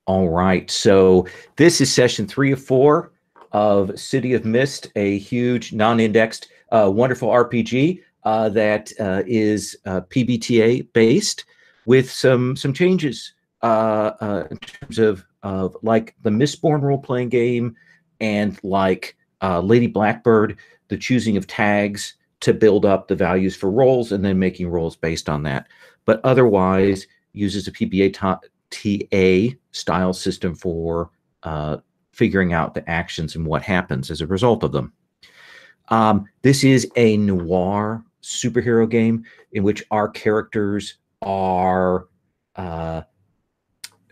All right, so this is session 3 of 4 of City of Mist, a huge non-indexed, wonderful RPG that is PbtA based with some changes in terms of like the Mistborn role-playing game and like Lady Blackbird, the choosing of tags to build up the values for roles and then making roles based on that. But otherwise uses a PbtA style system for figuring out the actions and what happens as a result of them. This is a noir superhero game in which our characters are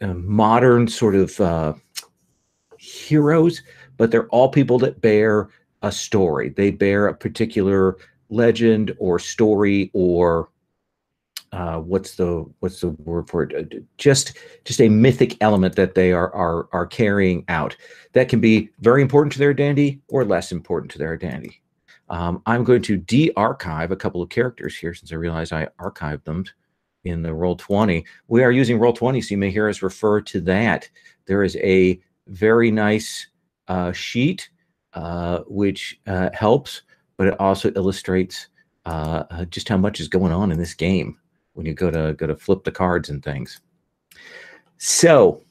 modern sort of heroes, but they're all people that bear a story. They bear a particular legend or story or what's the word for it? Just a mythic element that they are carrying out. That can be very important to their identity or less important to their identity. I'm going to de-archive a couple of characters here since I realized I archived them in the Roll20. We are using Roll20, so you may hear us refer to that. There is a very nice sheet which helps, but it also illustrates just how much is going on in this game when you go to flip the cards and things. So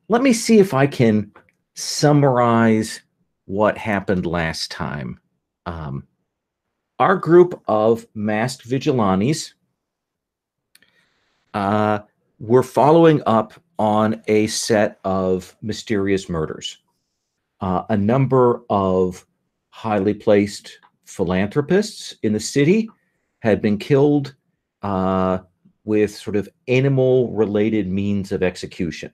let me see if I can summarize what happened last time. Our group of masked vigilantes were following up on a set of mysterious murders. A number of highly placed philanthropists in the city had been killed with sort of animal-related means of execution.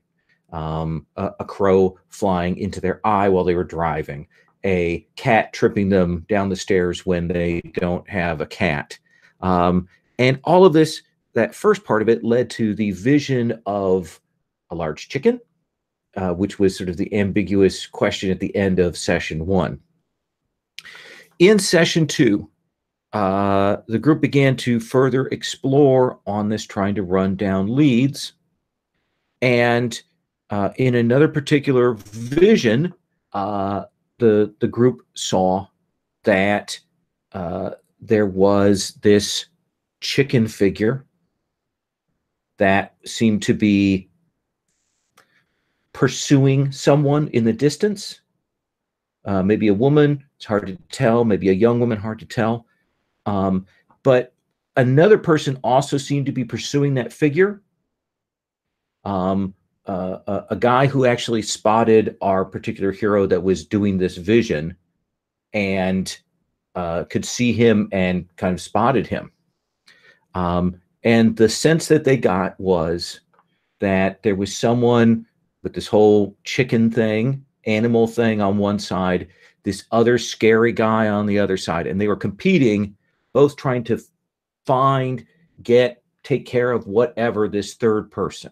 A crow flying into their eye while they were driving, a cat tripping them down the stairs when they don't have a cat. And all of this, that first part of it, led to the vision of a large chicken, which was sort of the ambiguous question at the end of session 1. In session 2, the group began to further explore on this, trying to run down leads. And in another particular vision, the group saw that there was this chicken figure that seemed to be pursuing someone in the distance. Maybe a woman, it's hard to tell. Maybe a young woman, hard to tell. But another person also seemed to be pursuing that figure. A guy who actually spotted our particular hero that was doing this vision and could see him and kind of spotted him. And the sense that they got was that there was someone with this whole chicken thing, animal thing on one side, this other scary guy on the other side, and they were competing, both trying to find, take care of whatever this third person.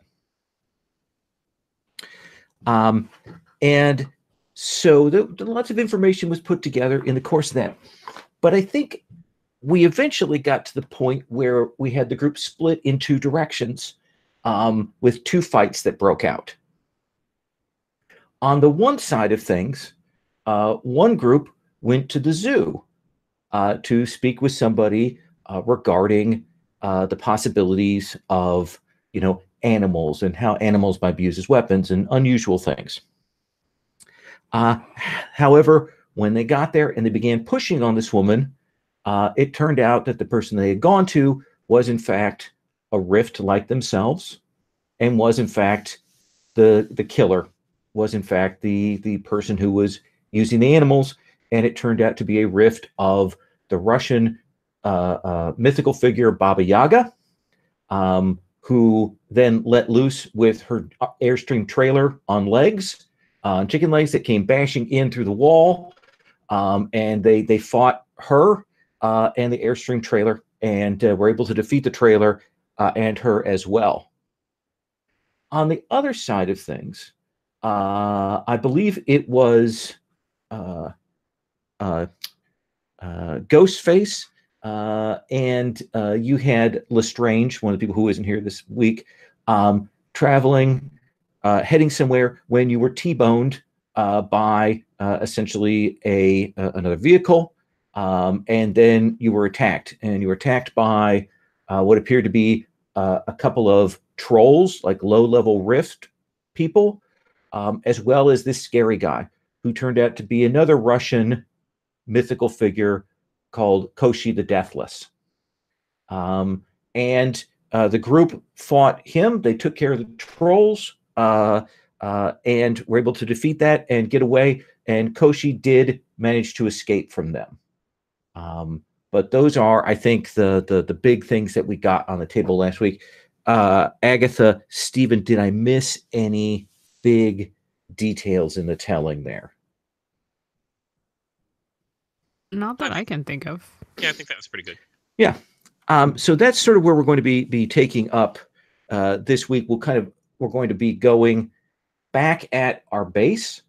And so lots of information was put together in the course of that. But I think we eventually got to the point where we had the group split in 2 directions with 2 fights that broke out. On the one side of things, one group went to the zoo to speak with somebody regarding the possibilities of, animals and how animals might be used as weapons and unusual things. However, when they got there and they began pushing on this woman, it turned out that the person they had gone to was in fact a rift like themselves, and was in fact the killer, was in fact the person who was using the animals, and it turned out to be a rift of the Russian mythical figure Baba Yaga, who then let loose with her Airstream trailer on legs, chicken legs, that came bashing in through the wall, and they fought her and the Airstream trailer, and were able to defeat the trailer and her as well. On the other side of things, I believe it was Ghostface, and you had Lestrange, one of the people who isn't here this week, traveling, heading somewhere when you were T-boned by essentially another vehicle, and then you were attacked, and you were attacked by what appeared to be a couple of trolls, like low-level rift people, as well as this scary guy who turned out to be another Russian mythical figure called Koshi the Deathless. And the group fought him. They took care of the trolls and were able to defeat that and get away. And Koshi did manage to escape from them. But those are, I think, the big things that we got on the table last week. Agatha, Stephen, did I miss any big details in the telling there? Not that I can think of. Yeah, I think that was pretty good. Yeah. So that's sort of where we're going to be taking up this week. We're going to be going back at our base,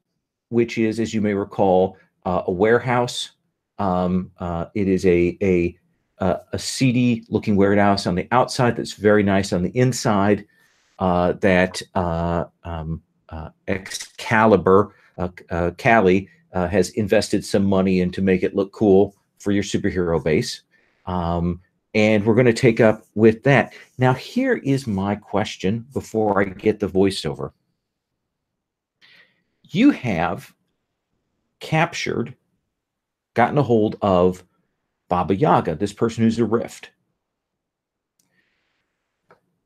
which is, as you may recall, a warehouse. It is a seedy looking warehouse on the outside that's very nice on the inside. That Excalibur, Callie, has invested some money in to make it look cool for your superhero base. And we're going to take up with that. Now, here is my question before I get the voiceover. You have captured, gotten a hold of Baba Yaga, this person who's a rift.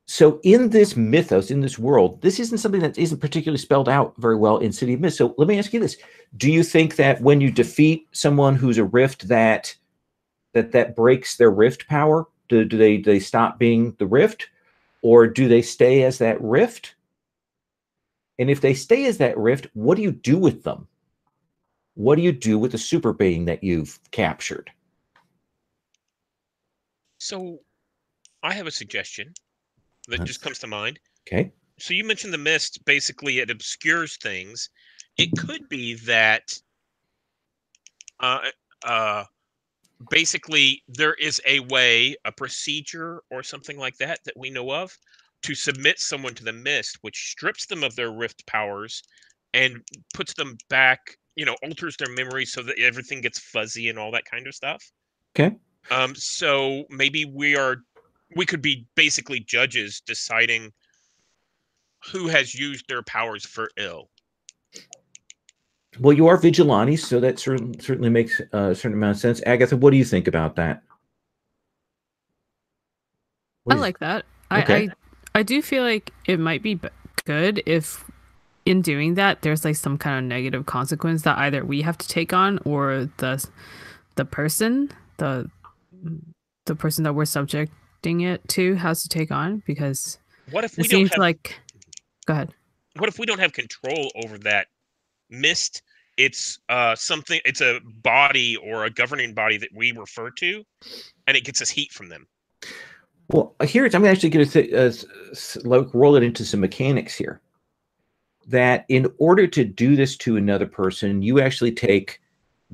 So in this mythos, in this world, this isn't something that isn't particularly spelled out very well in City of Mist. So let me ask you this. Do you think that when you defeat someone who's a rift that breaks their rift power? Do they stop being the rift? Or do they stay as that rift? And if they stay as that rift, what do you do with them? What do you do with the super being that you've captured? So I have a suggestion that just comes to mind. Okay. So you mentioned the mist. Basically, it obscures things. It could be that basically there is a way, a procedure or something like that we know of to submit someone to the mist, which strips them of their rift powers and puts them back, alters their memory so that everything gets fuzzy and all that kind of stuff. Okay. So maybe we could be basically judges deciding who has used their powers for ill. Well, you are vigilantes, so that certainly makes a certain amount of sense. Agatha, what do you think about that? I like that. Okay. I do feel like it might be good if in doing that there's like some kind of negative consequence that either we have to take on or the person that we're subjecting it to has to take on, because what if we it seems don't have, like go ahead. What if we don't have control over that mist? It's something, it's a body or a governing body that we refer to, and it gets us heat from them. Well, here I'm actually going to roll it into some mechanics here. That in order to do this to another person, you actually take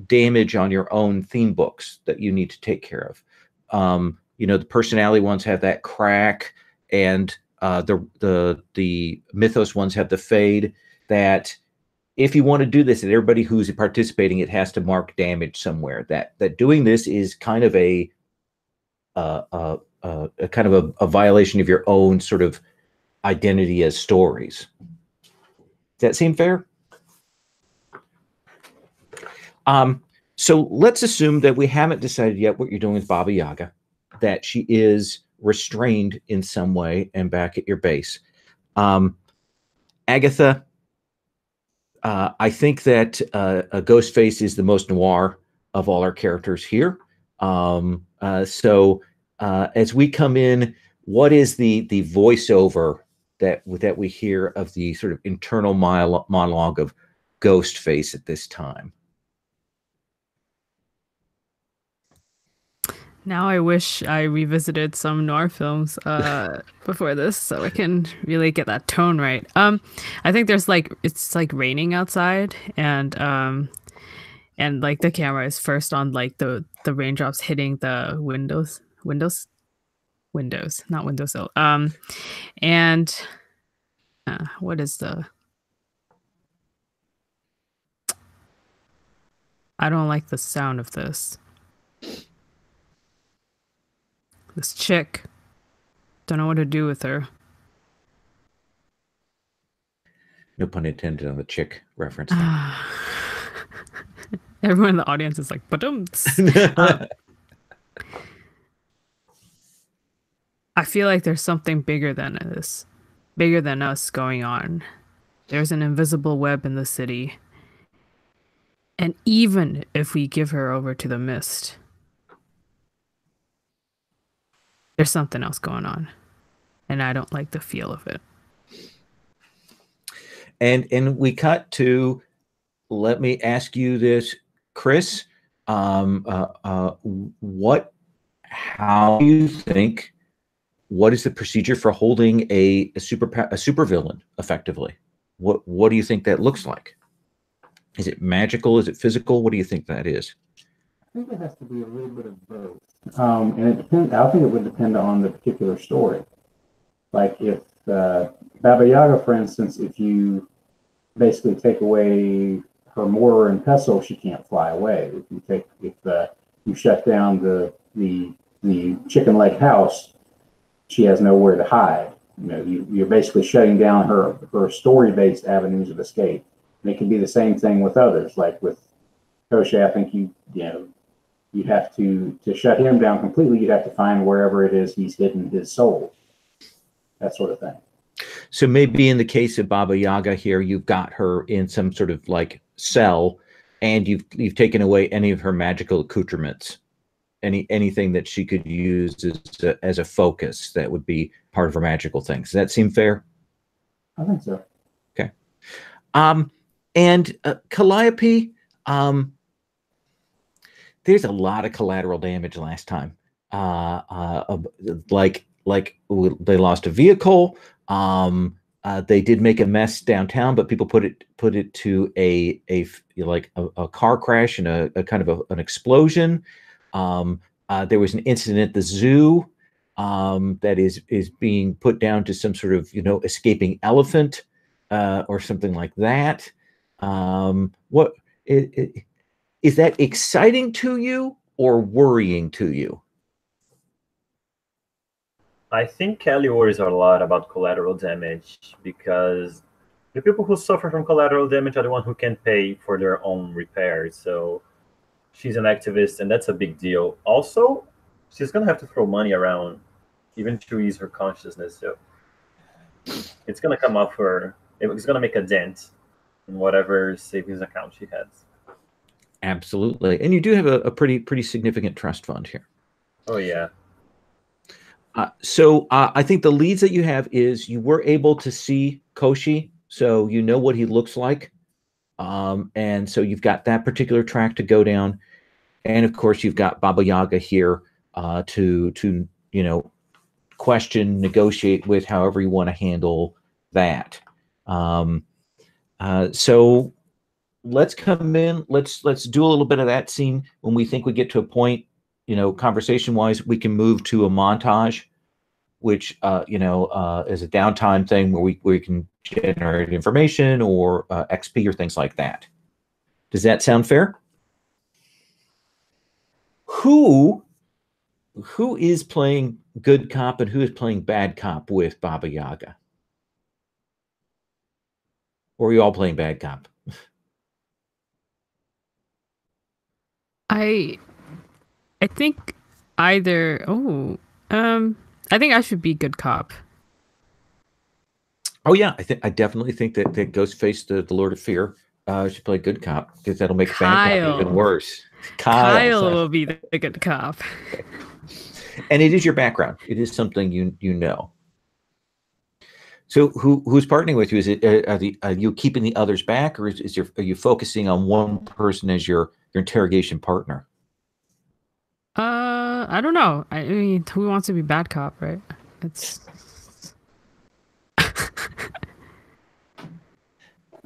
damage on your own theme books that you need to take care of. The personality ones have that crack, and the mythos ones have the fade. That if you want to do this, and everybody who's participating, it has to mark damage somewhere. That doing this is kind of a violation of your own sort of identity as stories. Does that seem fair? So let's assume that we haven't decided yet what you're doing with Baba Yaga, that she is restrained in some way and back at your base. Agatha, I think that Ghostface is the most noir of all our characters here. So as we come in, what is the voiceover that we hear of the sort of internal monologue of Ghostface at this time? Now I wish I revisited some noir films before this so I can really get that tone right. I think it's like raining outside, and like the camera is first on like the raindrops hitting the windows, not windowsill. And What is the... I don't like the sound of this. This chick. Don't know what to do with her. No pun intended on the chick reference. Everyone in the audience is like, "Badumts." I feel like there's something bigger than this, bigger than us going on. There's an invisible web in the city. And even if we give her over to the mist, there's something else going on. And I don't like the feel of it. And we cut to, let me ask you this, Chris, how do you think, what is the procedure for holding a supervillain effectively? What do you think that looks like? Is it magical? Is it physical? What do you think that is? I think it has to be a little bit of both. And it depends, I think it would depend on the particular story. Like if Baba Yaga, for instance, if you basically take away her mortar and pestle, she can't fly away. If you shut down the chicken leg house, she has nowhere to hide. You're basically shutting down her story-based avenues of escape. And it can be the same thing with others. Like with Kosha, I think you have to shut him down completely. You'd have to find wherever it is he's hidden his soul. That sort of thing. So maybe in the case of Baba Yaga here, you've got her in some sort of like cell, and you've taken away any of her magical accoutrements, anything that she could use as a focus that would be part of her magical things. Does that seem fair? I think so. Okay. And Calliope, there's a lot of collateral damage last time. Like they lost a vehicle. They did make a mess downtown, but people put it to a car crash and a kind of an explosion. There was an incident at the zoo that is being put down to some sort of escaping elephant or something like that. What is that exciting to you or worrying to you? I think Kelly worries a lot about collateral damage because the people who suffer from collateral damage are the ones who can pay for their own repairs. So she's an activist, and that's a big deal. Also, she's going to have to throw money around even to ease her consciousness. So it's going to come up for, it's going to make a dent in whatever savings account she has. Absolutely. And you do have a pretty significant trust fund here. Oh, yeah. So I think the leads that you have is you were able to see Koshi, so you know what he looks like. And so you've got that particular track to go down. And of course, you've got Baba Yaga here to question, negotiate with, however you want to handle that. So let's come in. Let's do a little bit of that scene. When we think we get to a point, conversation-wise, we can move to a montage, which is a downtime thing where we can generate information or XP or things like that. Does that sound fair? Who is playing good cop and who is playing bad cop with Baba Yaga? Or are you all playing bad cop? I think either. I think I should be good cop. Oh yeah, I definitely think that Ghostface, the Lord of Fear, should play good cop, because that'll make bad cop even worse. Kyle will be the good cop. Okay. And it is your background. It is something you know. So who's partnering with you? Is it are you keeping the others back, or are you focusing on one person as your interrogation partner? I don't know. I mean, who wants to be bad cop, right? It's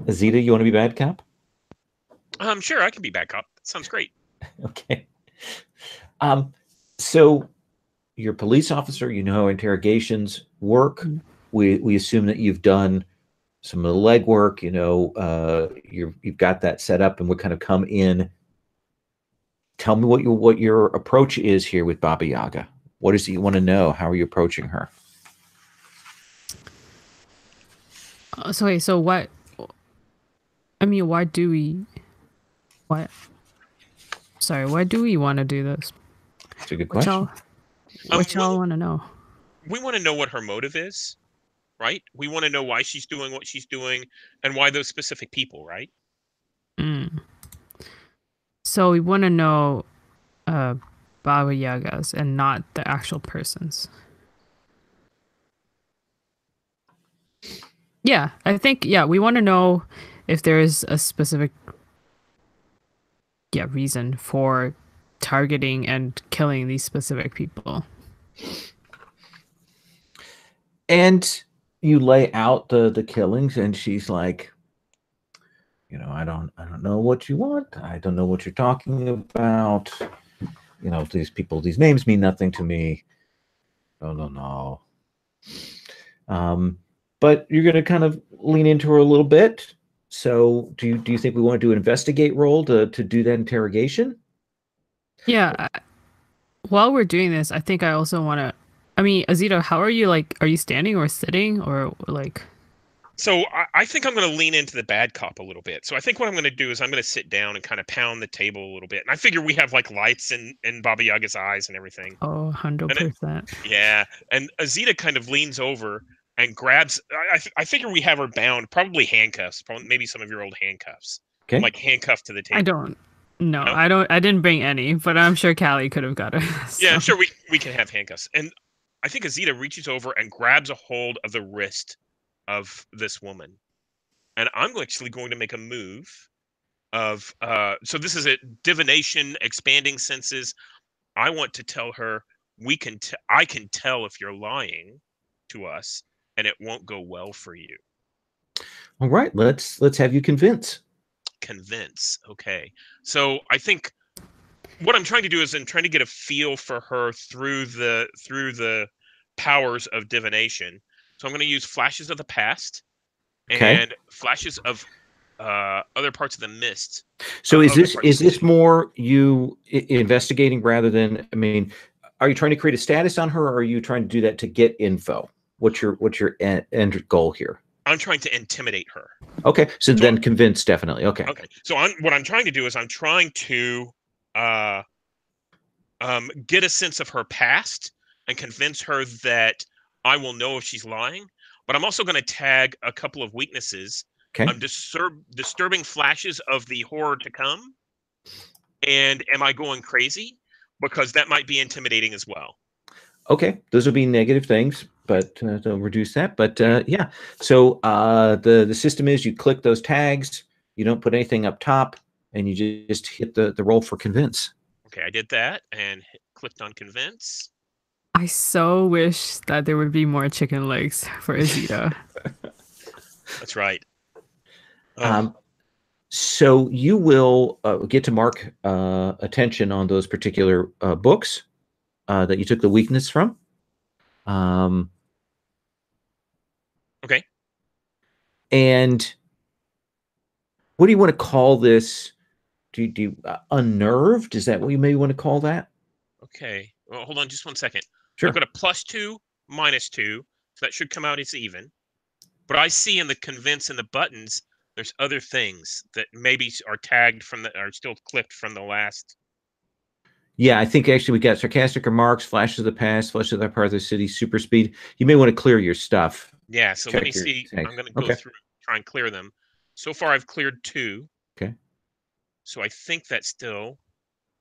Azita, you want to be bad cop? Sure, I can be bad cop. That sounds great. Okay. So you're a police officer. You know how interrogations work. We assume that you've done some of the legwork. You know, you've got that set up, and we kind of come in. Tell me what your approach is here with Baba Yaga. What is it you want to know? How are you approaching her? So wait, so what? I mean, why do we? What? Sorry, why do we want to do this? It's a good question. What y'all want to know? We want to know what her motive is, right? We want to know why she's doing what she's doing and why those specific people, right? So we want to know Baba Yagas and not the actual persons. Yeah, I think, we want to know if there is a specific reason for targeting and killing these specific people. And you lay out the killings, and she's like, you know, I don't know what you want. I don't know what you're talking about. You know, these people, these names mean nothing to me. No. But you're going to kind of lean into her a little bit. So do you think we want to do an investigate roll to do that interrogation? Yeah. While we're doing this, I think I also want to, I mean, Azito, how are you, like, are you standing or sitting or like? So I think I'm going to lean into the bad cop a little bit. So I think what I'm going to do is I'm going to sit down and kind of pound the table a little bit. And I figure we have like lights in Baba Yaga's eyes and everything. Oh, 100%. Yeah. And Azita kind of leans over and grabs, I figure we have her bound, probably handcuffs, maybe some of your old handcuffs. Okay. Like handcuffed to the table. No, I didn't bring any, but I'm sure Callie could have got it. So. Yeah, I'm sure we can have handcuffs. And I think Azita reaches over and grabs a hold of the wrist of this woman. And I'm actually going to make a move of, so this is a divination, expanding senses. I want to tell her, I can tell if you're lying to us, and it won't go well for you. All right, let's have you convince. Convince. Okay. So I think what I'm trying to do is I'm trying to get a feel for her through the powers of divination. So I'm going to use flashes of the past and flashes of other parts of the mist. So is this more you investigating rather than, I mean, are you trying to create a status on her, or are you trying to do that to get info? What's your end goal here? I'm trying to intimidate her. Okay, so then convince, definitely. Okay. Okay. So what I'm trying to do is I'm trying to get a sense of her past and convince her that I will know if she's lying. But I'm also going to tag a couple of weaknesses. Okay. I'm disturbing flashes of the horror to come. And am I going crazy? Because that might be intimidating as well. Okay, those will be negative things, but they'll reduce that. But yeah, so the system is you click those tags, you don't put anything up top, and you just hit the roll for convince. Okay, I did that and clicked on convince. I so wish that there would be more chicken legs for Azita. That's right. So you will get to mark attention on those particular books that you took the weakness from. Okay. And what do you want to call this? Do you unnerved? Is that what you maybe want to call that? Okay. Well, hold on just 1 second. Sure. I've got a +2, -2, so that should come out as even. But I see in the convince and the buttons, there's other things that maybe are tagged are still clicked from the last. Yeah, I think actually we got sarcastic remarks, flashes of the past, flashes of that part of the city, super speed. You may want to clear your stuff. Yeah, so let me see. Tags. I'm going to go through, try and clear them. So far, I've cleared 2. Okay. So I think that's still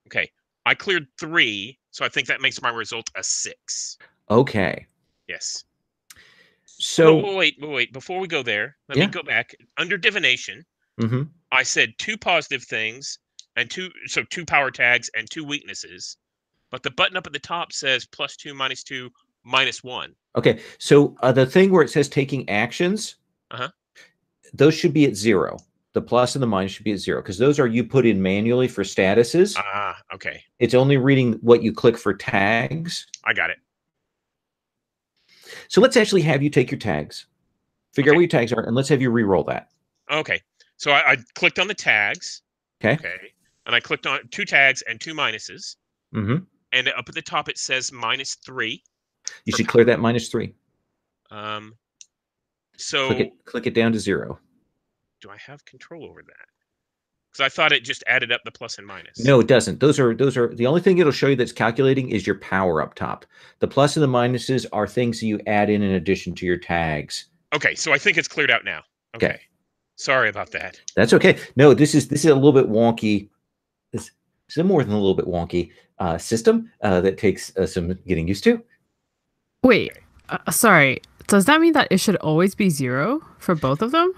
okay. I cleared 3, so I think that makes my result a 6. Okay. Yes. So wait. Before we go there, let me go back. Under divination, I said 2 positive things and 2 power tags and 2 weaknesses. But the button up at the top says +2, -2, -1. Okay. So the thing where it says taking actions, those should be at 0. The plus and the minus should be at 0 because those are you put in manually for statuses. Okay. It's only reading what you click for tags. I got it. So let's actually have you take your tags. Figure out Okay. what your tags are, and let's have you re-roll that. Okay. So I clicked on the tags. Okay. Okay. And I clicked on 2 tags and 2 minuses. Mm-hmm. And up at the top it says -3. You for should power. clear that -3. So Click it down to 0. do I have control over that? Because I thought it just added up the plus and minus. No, it doesn't. Those are the only thing it'll show you that's calculating is your power up top. The plus and the minuses are things that you add in addition to your tags. Okay, so I think it's cleared out now. Okay. Sorry about that. That's okay. No, this is a little bit wonky. This is more than a little bit wonky system that takes some getting used to. Wait, sorry. Does that mean that it should always be 0 for both of them?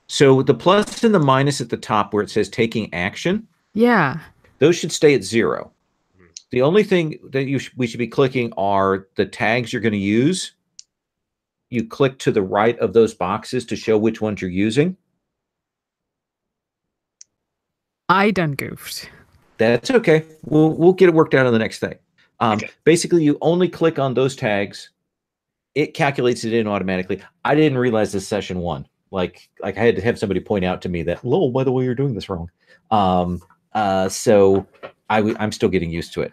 So the plus and the minus at the top where it says taking action, Yeah. those should stay at 0. The only thing that we should be clicking are the tags you're going to use. You click to the right of those boxes to show which ones you're using. I done goofed. That's okay. We'll get it worked out on the next thing. Okay. Basically, you only click on those tags. It calculates it in automatically. I didn't realize this session 1. Like I had to have somebody point out to me that, "Lol, by the way, you're doing this wrong." So I'm still getting used to it.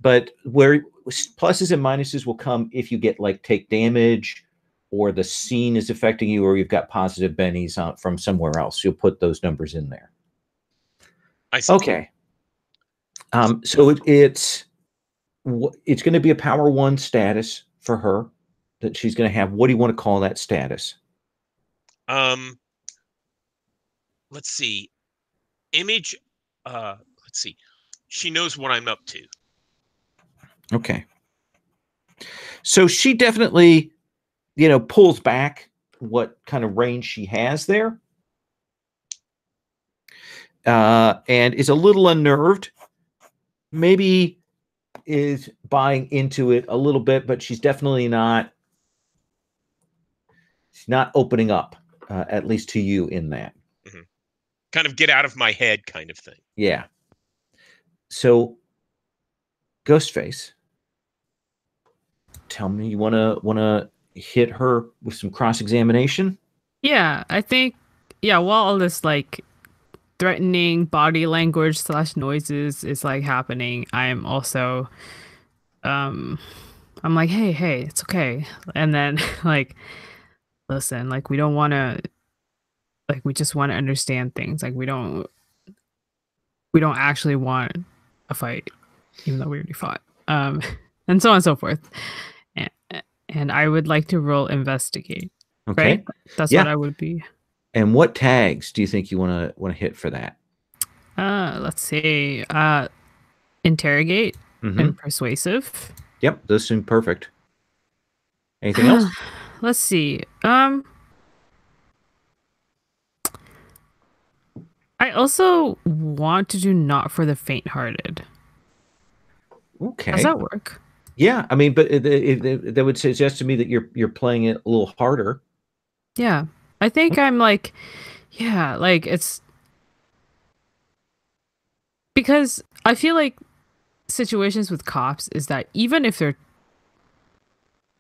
But where pluses and minuses will come if you get like take damage, or the scene is affecting you, or you've got positive bennies from somewhere else. You'll put those numbers in there. I see. Okay. So it's going to be a power 1 status for her that she's going to have. What do you want to call that status? Let's see. Image. Let's see. She knows what I'm up to. Okay. So she definitely, pulls back what kind of range she has there. And is a little unnerved. Maybe is buying into it a little bit, but she's definitely not. She's not opening up, at least to you in that. Mm-hmm. Kind of get out of my head kind of thing. Yeah. So, Ghostface, tell me, you wanna hit her with some cross-examination? Yeah, I think. Yeah, while all this like threatening body language / noises is like happening, I'm also, I'm like, hey, it's okay, and then like, listen, like we don't want to, like we just want to understand things, like we don't actually want a fight, even though we already fought, and so on and so forth, and I would like to roll investigate. Okay, right? That's what I would be. And what tags do you think you want to hit for that? Let's see. Interrogate and persuasive. Yep, those seem perfect. Anything else? Let's see. I also want to do not for the faint-hearted. Okay. Does that work? Yeah, I mean, but that would suggest to me that you're playing it a little harder. Yeah, I think I'm like, yeah, like it's because I feel like situations with cops is that even if they're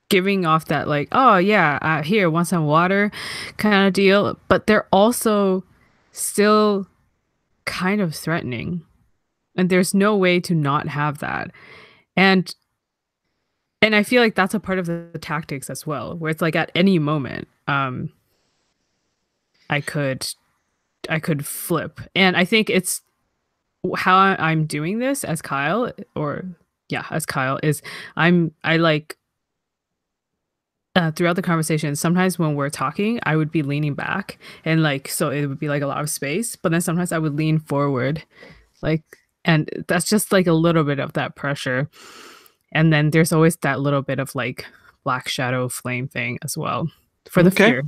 giving off that like, oh yeah, here, want some water kind of deal, but they're also still kind of threatening, and there's no way to not have that, and I feel like that's a part of the tactics as well, where it's like at any moment I could flip, and I think it's how I'm doing this as Kyle, is I like throughout the conversation, sometimes when we're talking, I would be leaning back, and like, so it would be like a lot of space, but then sometimes I would lean forward, like, and that's just like a little bit of that pressure. And then there's always that little bit of like black shadow flame thing as well for the fear.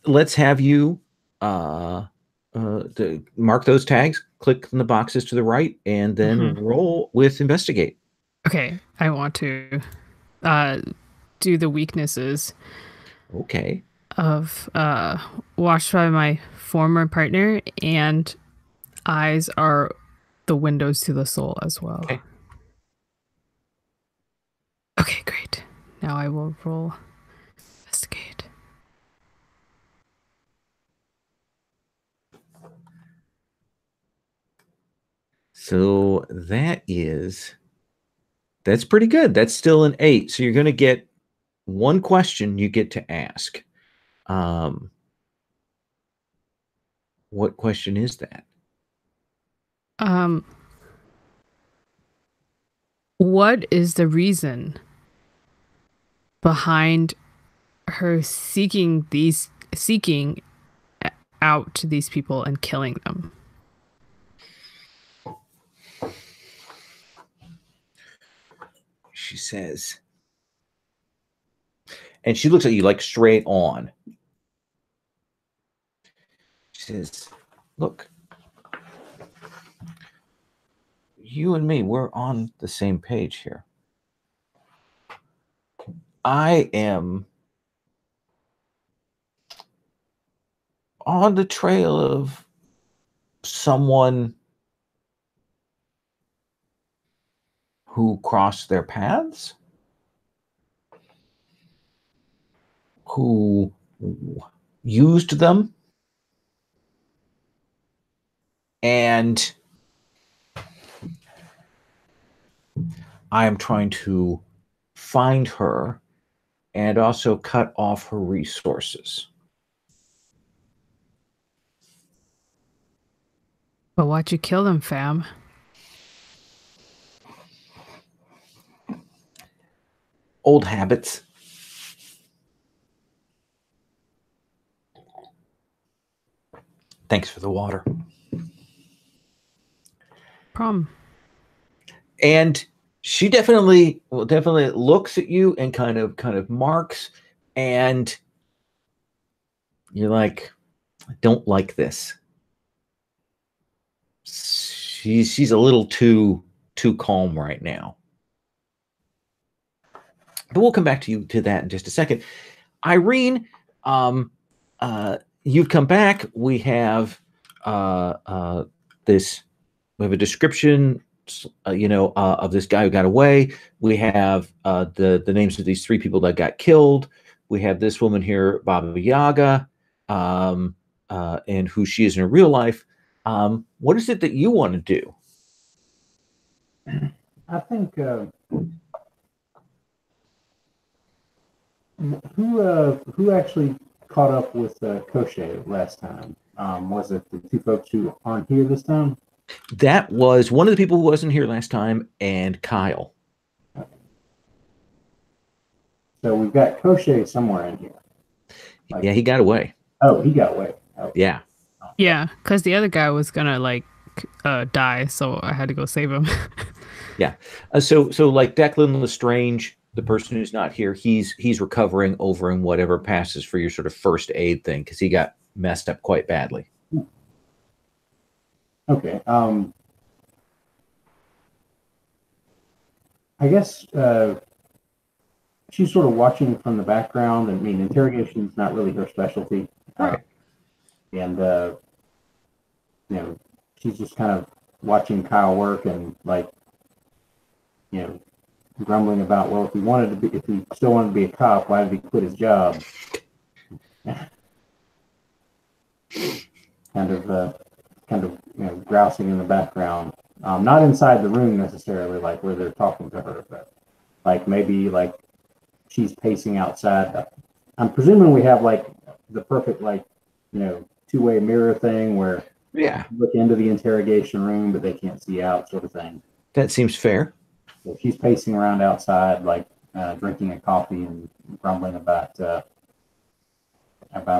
Let's have you mark those tags, click on the boxes to the right, and then roll with investigate. Okay, I want to do the weaknesses. Okay. Of watched by my former partner, and eyes are the windows to the soul as well. Okay. Okay, great. Now I will roll investigate. So that's pretty good. That's still an 8. So you're going to get one question you get to ask. What question is that? What is the reason behind her seeking out these people and killing them? She says, and she looks at you like straight on. She says, look, you and me, we're on the same page here. I am on the trail of someone who crossed their paths, who used them, and I am trying to find her and also cut off her resources. But why'd you kill them, fam? Old habits. Thanks for the water. Problem. And she definitely looks at you and kind of marks, and you're like, I don't like this. She's a little too calm right now. But we'll come back to that in just a second. Irene, you've come back. We have this. We have a description, of this guy who got away. We have the names of these 3 people that got killed. We have this woman here, Baba Yaga, and who she is in real life. What is it that you want to do? I think who actually caught up with Koshe last time? Was it the 2 folks who aren't here this time? That was one of the people who wasn't here last time, and Kyle. So we've got Koshe somewhere in here. Yeah, he got away. Oh, he got away. Oh. Yeah. Yeah, because the other guy was gonna die, so I had to go save him. Yeah. So like Declan Lestrange, the person who's not here, he's recovering over in whatever passes for your sort of first aid thing, because he got messed up quite badly. Okay. I guess she's sort of watching from the background. I mean, interrogation is not really her specialty. Right. And she's just kind of watching Kyle work and grumbling about, well, if he still wanted to be a cop, why did he quit his job? kind of grousing in the background, not inside the room necessarily, like where they're talking to her, but maybe she's pacing outside. I'm presuming we have the perfect two-way mirror thing where you look into the interrogation room but they can't see out, sort of thing. That seems fair. So she's pacing around outside, drinking a coffee and grumbling about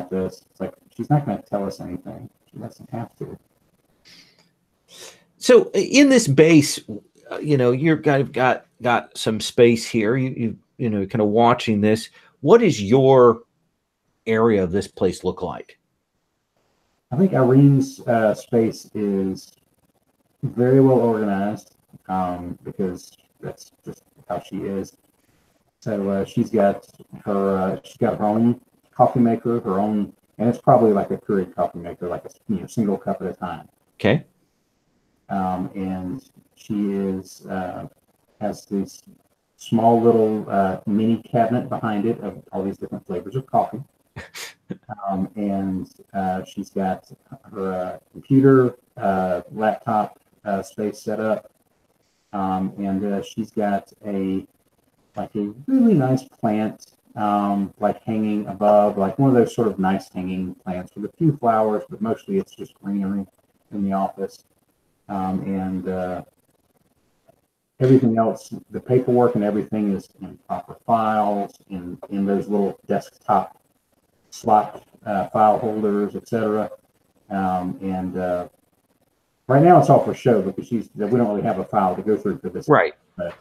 this. It's like she's not going to tell us anything. She doesn't have to. So in this base, you've got some space here. You kind of watching this. What does your area of this place look like? I think Irene's space is very well organized because that's just how she is. So she's got her own coffee maker, her own, and it's probably like a Keurig coffee maker, like a single cup at a time. Okay. And she has this small little mini cabinet behind it of all these different flavors of coffee. And she's got her computer, laptop, space set up. And she's got a really nice plant, like hanging above, like one of those sort of nice hanging plants with a few flowers, but mostly it's just greenery in the office. And everything else, the paperwork and everything is in proper files, in those little desktop slot file holders, etc. And right now it's all for show because we don't really have a file to go through for this. Right. But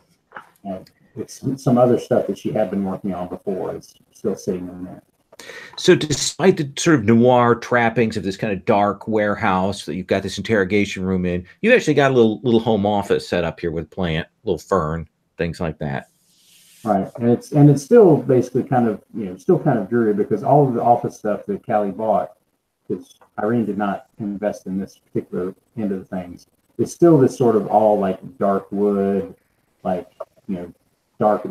it's some other stuff that she had been working on before. It's still sitting in there. So despite the sort of noir trappings of this kind of dark warehouse that you've got this interrogation room in, you've actually got a little home office set up here with plant, little fern, things like that. Right. And it's still basically kind of, still kind of dreary because all of the office stuff that Callie bought, because Irene did not invest in this particular end of the things, it's still this sort of all like dark wood, like, dark,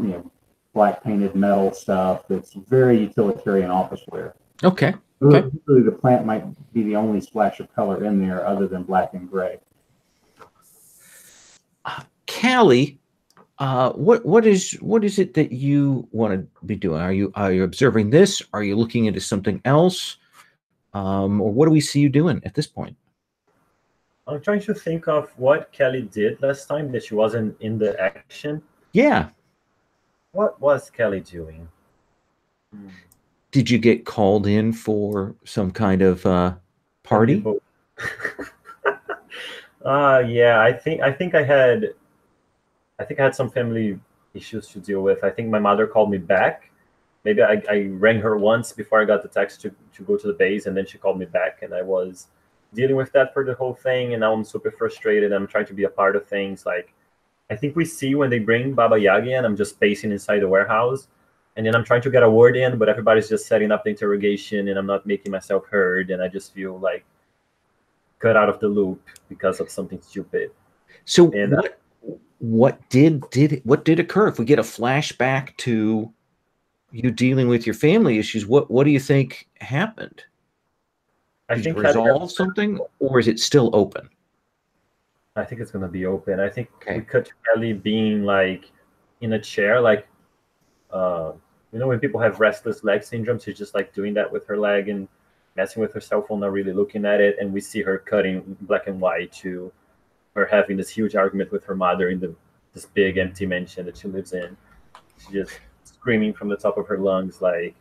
black painted metal stuff that's very utilitarian office wear. Okay. Really, the plant might be the only splash of color in there other than black and gray. Callie, what is it that you want to be doing? Are you observing this? Are you looking into something else? Or what do we see you doing at this point? I'm trying to think of what Kelly did last time that she wasn't in the action. Yeah. What was Kelly doing? Did you get called in for some kind of party? Yeah, I think I had some family issues to deal with. I think my mother called me back. Maybe I rang her once before I got the text to go to the base, and then she called me back, and I was dealing with that for the whole thing, and now I'm super frustrated. I'm trying to be a part of things. Like, I think we see when they bring Baba Yaga in, I'm just pacing inside the warehouse, and then I'm trying to get a word in, but everybody's just setting up the interrogation, and I'm not making myself heard, and I just feel like cut out of the loop because of something stupid. So what did occur? If we get a flashback to you dealing with your family issues, what do you think happened? Did you resolve something, or is it still open? I think it's going to be open. I think we cut to Kelly being like in a chair, like, when people have restless leg syndrome, she's just like doing that with her leg and messing with her cell phone, not really looking at it. And we see her cutting black and white to her having this huge argument with her mother in this big empty mansion that she lives in. She's just screaming from the top of her lungs, like,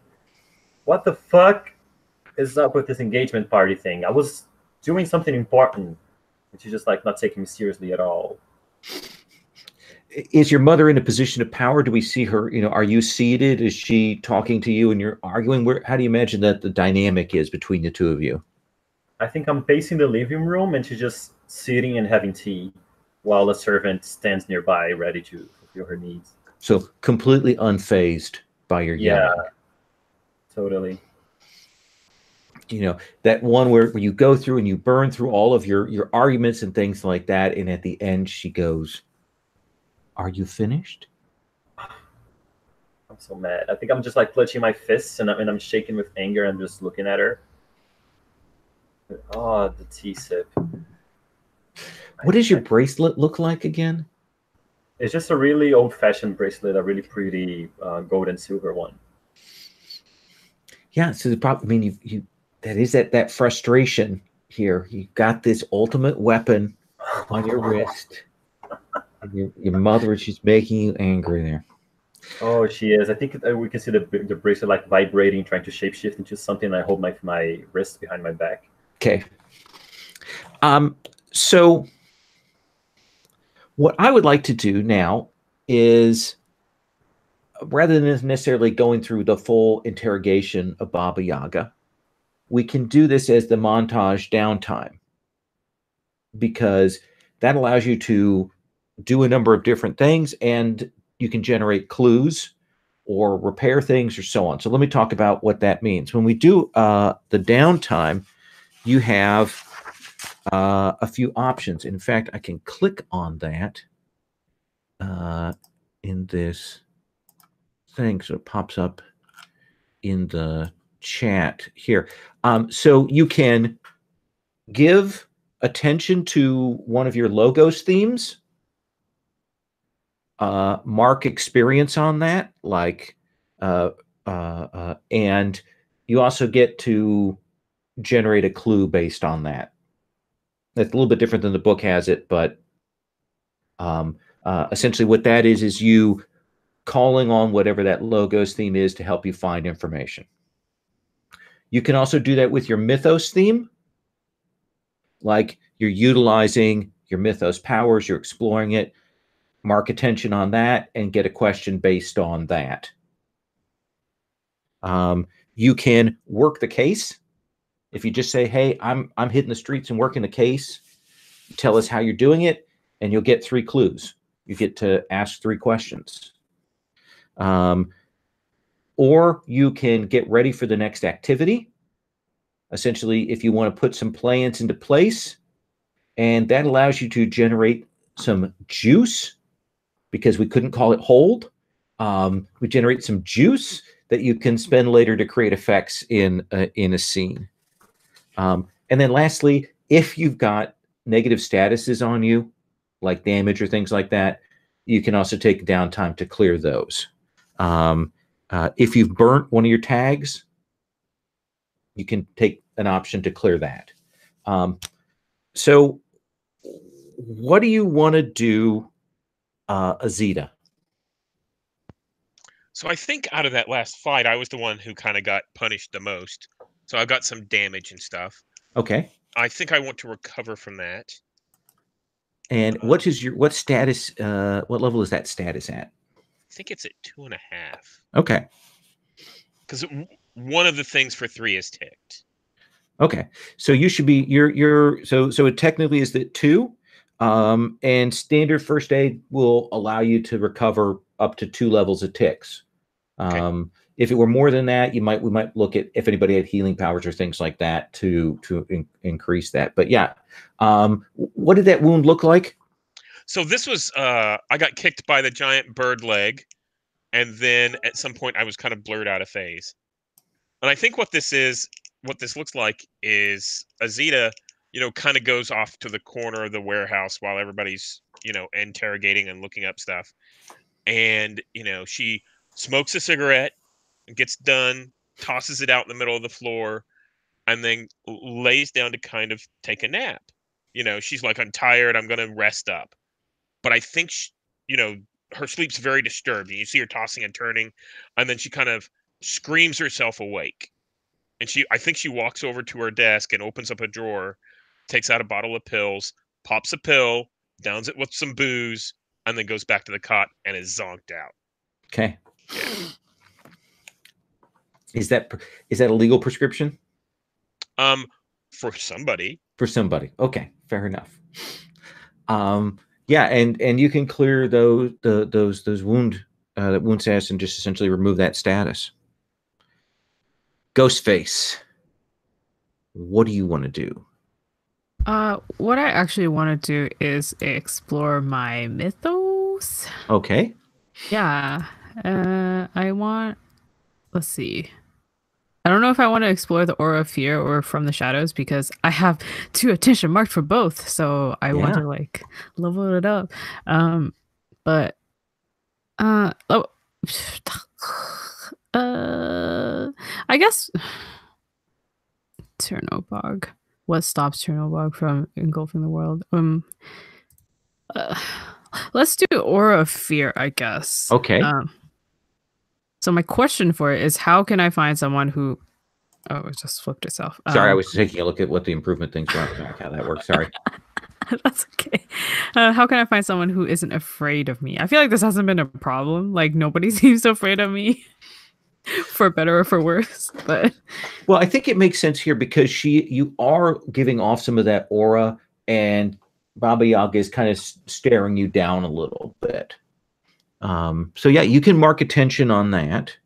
what the fuck is up with this engagement party thing? I was doing something important. And she's just like not taking me seriously at all. Is your mother in a position of power? Do we see her? Are you seated? Is she talking to you and you're arguing? How do you imagine that the dynamic is between the two of you? I think I'm pacing the living room and she's just sitting and having tea while a servant stands nearby ready to fulfill her needs. So completely unfazed by your yelling. Yeah, totally. That one where you go through and you burn through all of your arguments and things like that, and at the end she goes, "Are you finished?" I'm so mad. I think I'm just like clutching my fists and I'm shaking with anger and just looking at her. Oh, the tea sip. What does your bracelet look like again? It's just a really old-fashioned bracelet, a really pretty gold and silver one. Yeah, so the problem, you that is that frustration here. You got this ultimate weapon on your wrist. And your mother, she's making you angry there. Oh, she is. I think we can see the bracelet like vibrating, trying to shapeshift into something. I hold my wrist behind my back. Okay. So what I would like to do now is, rather than necessarily going through the full interrogation of Baba Yaga, we can do this as the montage downtime, because that allows you to do a number of different things and you can generate clues or repair things or so on. So let me talk about what that means. When we do the downtime, you have a few options. In fact, I can click on that in this thing, so it pops up in the chat here. So you can give attention to one of your logos themes. Mark experience on that, like, and you also get to generate a clue based on that. That's a little bit different than the book has it, but essentially what that is you calling on whatever that logos theme is to help you find information. You can also do that with your mythos theme, like you're utilizing your mythos powers, you're exploring it, mark attention on that, and get a question based on that. You can work the case. If you just say, hey, I'm hitting the streets and working the case, tell us how you're doing it, and you'll get 3 clues. You get to ask 3 questions. Or you can get ready for the next activity. Essentially, if you want to put some plans into place, and that allows you to generate some juice, because we couldn't call it hold. We generate some juice that you can spend later to create effects in a scene. And then lastly, if you've got negative statuses on you, like damage or things like that, you can also take downtime to clear those. If you've burnt one of your tags, you can take an option to clear that. So what do you want to do, Azita? So I think out of that last fight, I was the one who kind of got punished the most. So I got some damage and stuff. Okay. I think I want to recover from that. And what status, what level is that status at? I think it's at 2.5. Okay. Because one of the things for 3 is ticked. Okay. So you should be, so it technically is at 2. And standard first aid will allow you to recover up to 2 levels of ticks. Okay. If it were more than that, we might look at if anybody had healing powers or things like that to increase that. But yeah, what did that wound look like? So this was I got kicked by the giant bird leg, and then at some point I was kind of blurred out of phase. And I think what this looks like is Azita, kind of goes off to the corner of the warehouse while everybody's, interrogating and looking up stuff. And, she smokes a cigarette, gets done, tosses it out in the middle of the floor, and then lays down to kind of take a nap. She's like, I'm tired, I'm going to rest up. But I think, her sleep's very disturbed. And you see her tossing and turning, and then she kind of screams herself awake. And I think she walks over to her desk and opens up a drawer, takes out a bottle of pills, pops a pill, downs it with some booze, and then goes back to the cot and is zonked out. Okay. Yeah. Is that a legal prescription? For somebody. For somebody. Okay, fair enough. Yeah, and you can clear those wound status and just essentially remove that status. Ghostface, what do you want to do? What I actually want to do is explore my mythos. Okay. Yeah. Let's see. I don't know if I want to explore the aura of fear or from the shadows, because I have 2 attention marked for both. So I want to like level it up. But I guess Turnobog. What stops Turnobog from engulfing the world? Let's do aura of fear, I guess. Okay. So my question for it is, how can I find someone who... Oh, it just flipped itself. Sorry, I was taking a look at what the improvement things were. How that works. Sorry. That's okay. How can I find someone who isn't afraid of me? I feel like this hasn't been a problem. Like, nobody seems afraid of me, for better or for worse. But well, I think it makes sense here because you are giving off some of that aura, and Baba Yaga is kind of staring you down a little bit. So yeah, you can mark attention on that.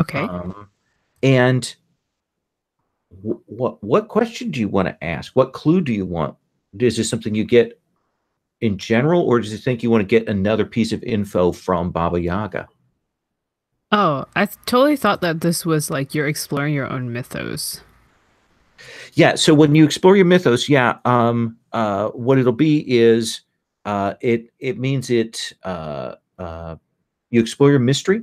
Okay. And what question do you want to ask? What clue do you want? Is this something you get in general, or does you think you want to get another piece of info from Baba Yaga? Oh, I totally thought that this was like you're exploring your own mythos. Yeah. So when you explore your mythos, what it'll be is it means you explore your mystery,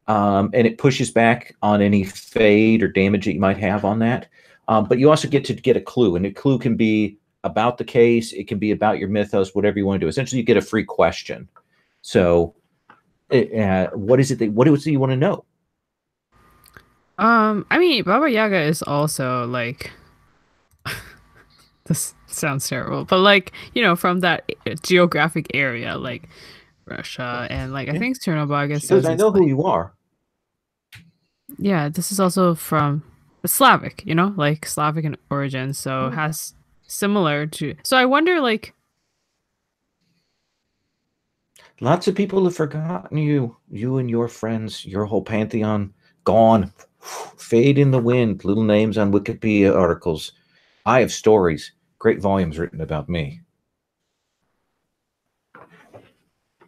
and it pushes back on any fade or damage that you might have on that. But you also get to get a clue, and a clue can be about the case. It can be about your mythos, whatever you want to do. Essentially, you get a free question. So, what is it that you want to know? I mean, Baba Yaga is also like this sounds terrible, but like, from that geographic area, like Russia, and like I think Chernobog says I it's know who like, you are. yeah, this is also from Slavic, like Slavic in origin, so has similar to. So I wonder, like, Lots of people have forgotten you. You and your friends, your whole pantheon, gone. Fade in the wind. Little names on Wikipedia articles. I have stories. Great volumes written about me.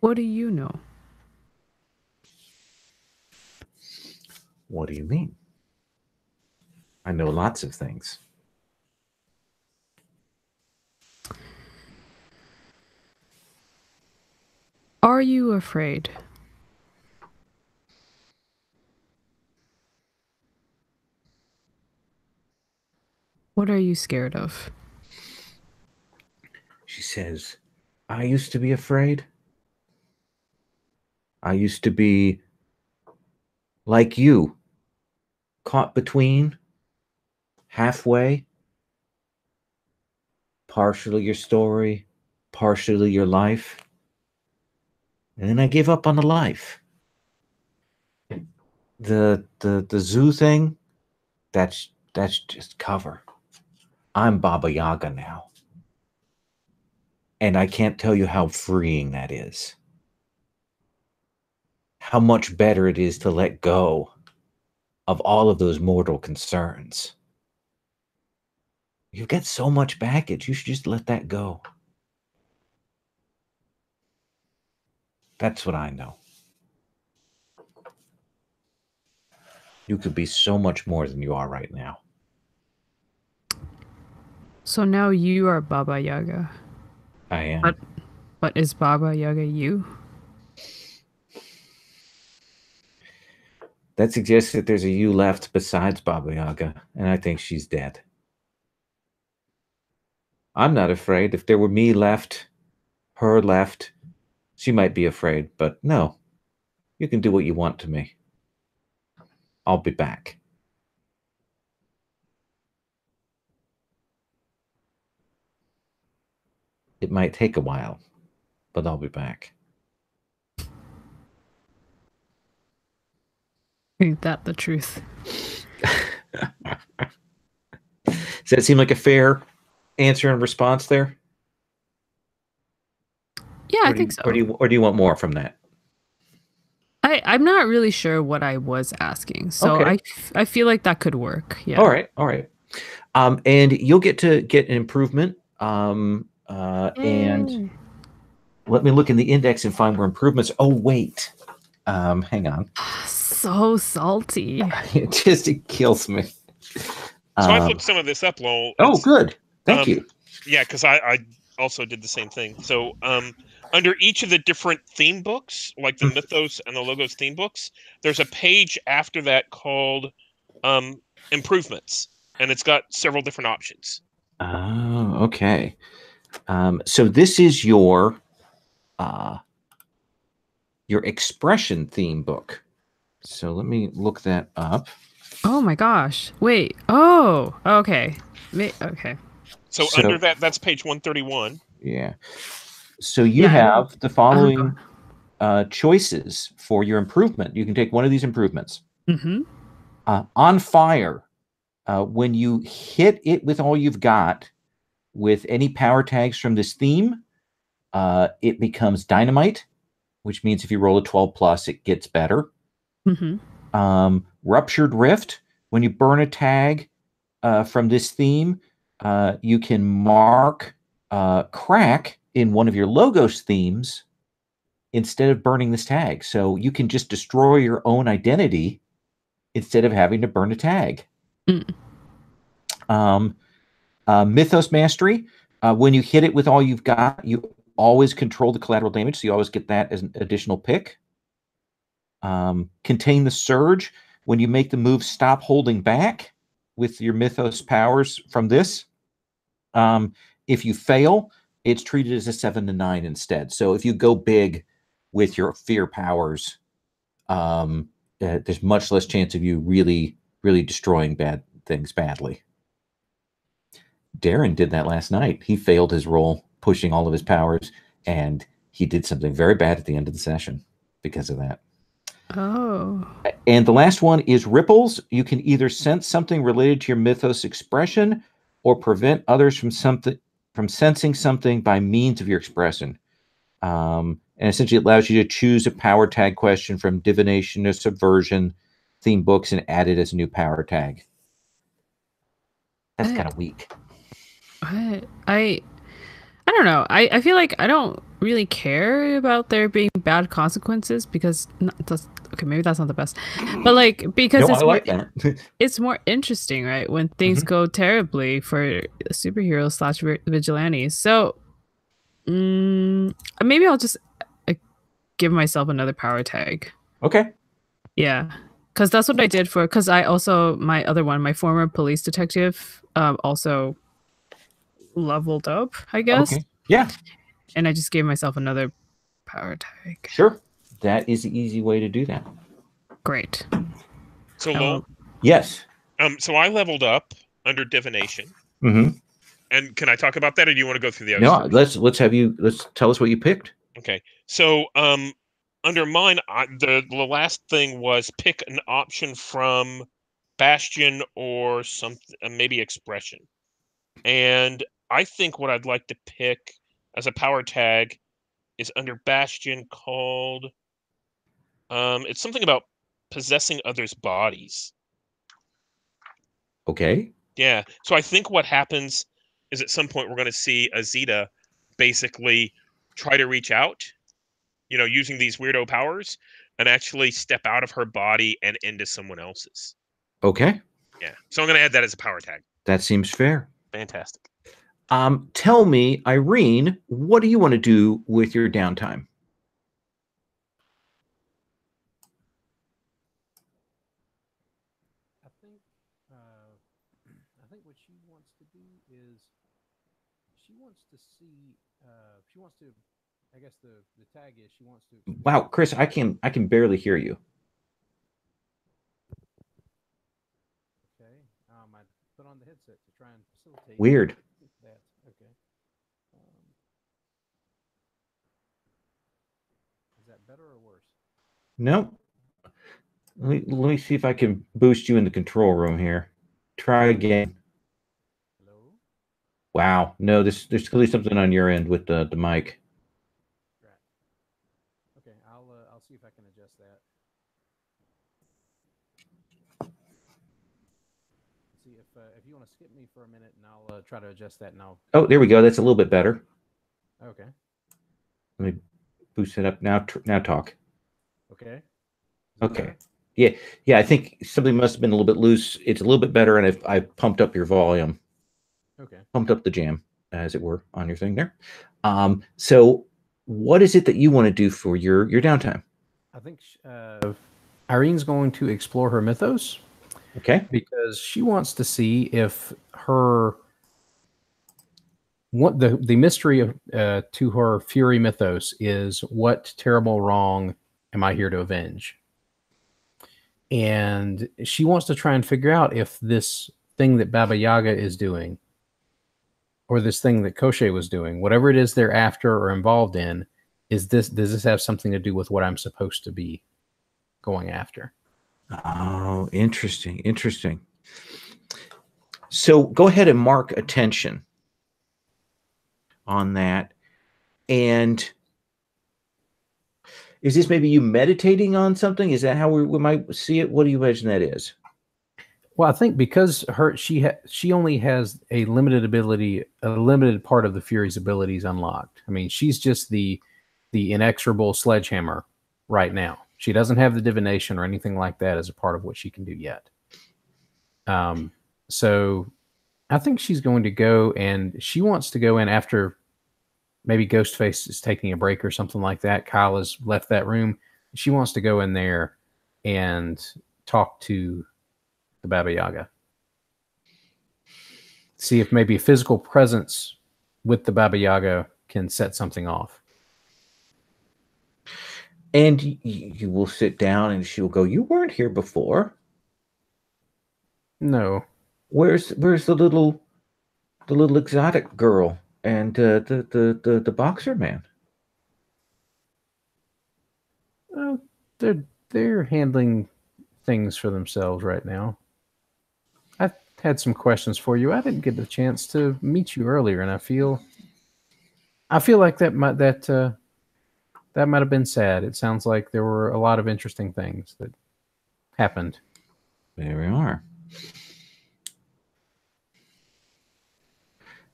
what do you know? What do you mean? I know lots of things. Are you afraid? What are you scared of? She says, I used to be afraid. I used to be like you, caught between, halfway, partially your story, partially your life. And then I gave up on the life. The zoo thing, that's just cover. I'm Baba Yaga now. And I can't tell you how freeing that is. How much better it is to let go of all of those mortal concerns. You've got so much baggage. You should just let that go. That's what I know. You could be so much more than you are right now. So now you are Baba Yaga. I am. But is Baba Yaga you? That suggests that there's a you left besides Baba Yaga, and I think she's dead. I'm not afraid. If there were me left, her left, she might be afraid, but no. You can do what you want to me. I'll be back. It might take a while, but I'll be back. Ain't that the truth? Does that seem like a fair answer and response there? Yeah, I think so. Or do you want more from that? I'm not really sure what I was asking, so Okay. I feel like that could work. Yeah. All right. And you'll get to get an improvement. And let me look in the index and find where improvements. Oh wait, hang on. So salty. It kills me. So I've looked some of this up, Lowell. Oh, good. Thank you. Yeah, because I also did the same thing. So under each of the different theme books, like the Mythos and the Logos theme books, there's a page after that called improvements, and it's got several different options. Oh, okay. So this is your expression theme book. So let me look that up. Oh my gosh. Wait. Oh, okay. Okay. So under that's page 131. Yeah. So you have the following choices for your improvement. You can take one of these improvements. Mm-hmm. On fire, when you hit it with all you've got, with any power tags from this theme, it becomes dynamite, which means if you roll a 12 plus, it gets better. Mm-hmm. Ruptured rift, when you burn a tag from this theme, you can mark crack in one of your Logos themes instead of burning this tag. So you can just destroy your own identity instead of having to burn a tag. Mythos Mastery. When you hit it with all you've got, you always control the collateral damage, so you always get that as an additional pick. Contain the Surge. When you make the move, stop holding back with your Mythos powers from this. If you fail, it's treated as a 7 to 9 instead. So if you go big with your fear powers, there's much less chance of you really destroying bad things badly. Darren did that last night. He failed his roll, pushing all of his powers, and he did something very bad at the end of the session because of that. Oh. And the last one is Ripples. You can either sense something related to your Mythos expression or prevent others from sensing something by means of your expression. And essentially it allows you to choose a power tag question from Divination or Subversion theme books and add it as a new power tag. That's kind of weak. I don't know. I feel like I don't really care about there being bad consequences because okay, maybe that's not the best, but like because I like that. It's more interesting, right? When things go terribly for superheroes / vigilantes. So maybe I'll just give myself another power tag. Okay. Yeah, because that's what I did because I also my former police detective also leveled up, I guess. Okay. Yeah. And I just gave myself another power tag. Sure. That is the easy way to do that. Great. So Lowell? Yes. So I leveled up under Divination. Mm-hmm. And can I talk about that, or do you want to go through the others? No, let's tell us what you picked. Okay. So under mine, the last thing was pick an option from Bastion or something, maybe Expression. And I think what I'd like to pick as a power tag is under Bastion called it's something about possessing others' bodies. Okay. Yeah. So I think what happens is at some point we're going to see Azita basically try to reach out, using these weirdo powers and actually step out of her body and into someone else's. Okay. Yeah. So I'm going to add that as a power tag. That seems fair. Fantastic. Tell me, Irene, what do you want to do with your downtime? I think what she wants to do is she wants to see. She wants to. I guess the tag is she wants to. Wow, Chris, I can barely hear you. Okay. I put on the headset to try and facilitate. Weird. That. Okay. Is that better or worse? No. Let me see if I can boost you in the control room here. Try again. Hello? Wow. No, there's clearly something on your end with the mic. Right. Okay, I'll see if I can adjust that. See if you want to skip me for a minute, and I'll try to adjust that now. Oh, there we go. That's a little bit better. Okay. Let me boost it up now. Now talk. Okay. Okay. Yeah. I think something must have been a little bit loose. It's a little bit better, and I've pumped up your volume. Okay. Pumped up the jam, as it were, on your thing there. So what is it that you want to do for your downtime? I think Irene's going to explore her mythos. Okay. Because she wants to see if the mystery of to her Fury mythos is what terrible wrong am I here to avenge? And she wants to try and figure out if this thing that Baba Yaga is doing, or this thing that Koschei was doing, whatever it is they're after or involved in, does this have something to do with what I'm supposed to be going after? Oh, interesting. So go ahead and mark attention on that. And is this maybe you meditating on something? Is that how we might see it? What do you imagine that is? Well, I think because she only has a limited ability, a limited part of the Fury's abilities unlocked. I mean, she's just the inexorable sledgehammer right now. She doesn't have the divination or anything like that as a part of what she can do yet. So I think she's going to go, and she wants to go in after maybe Ghostface is taking a break or something like that. Kyle has left that room. She wants to go in there and talk to the Baba Yaga. See if maybe a physical presence with the Baba Yaga can set something off. And you will sit down and she'll go, "You weren't here before. No. Where's the little exotic girl and the boxer man?" Oh, they're handling things for themselves right now. I had some questions for you. I didn't get the chance to meet you earlier, and I feel like that might have been sad. It sounds like there were a lot of interesting things that happened. There we are.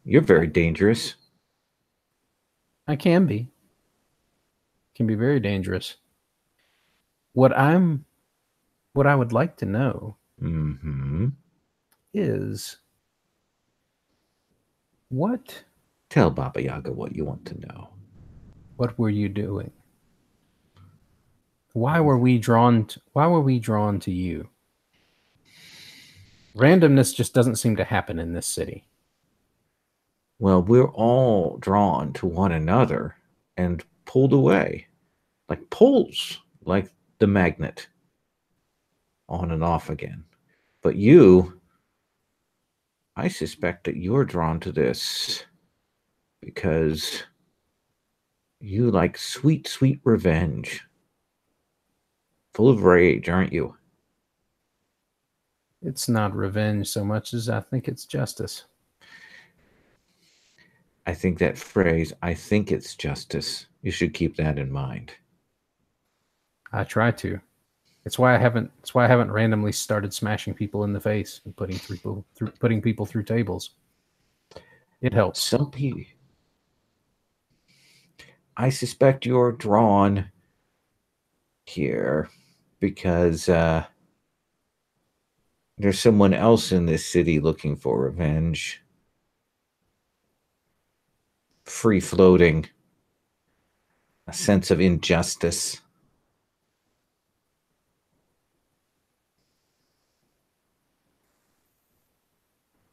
You're very dangerous. I can be. Can be very dangerous. What I would like to know is what. Tell Baba Yaga what you want to know. What were you doing? Why were we drawn to you? Randomness just doesn't seem to happen in this city. Well, we're all drawn to one another and pulled away, like poles, like the magnet, on and off again. But you, I suspect that you're drawn to this because you like sweet, sweet revenge. Full of rage, aren't you? It's not revenge so much as I think it's justice. I think that phrase, "I think it's justice," you should keep that in mind. I try to. It's why I haven't randomly started smashing people in the face and putting people through tables. It helps. Some people, I suspect you're drawn here because there's someone else in this city looking for revenge. Free floating. A sense of injustice.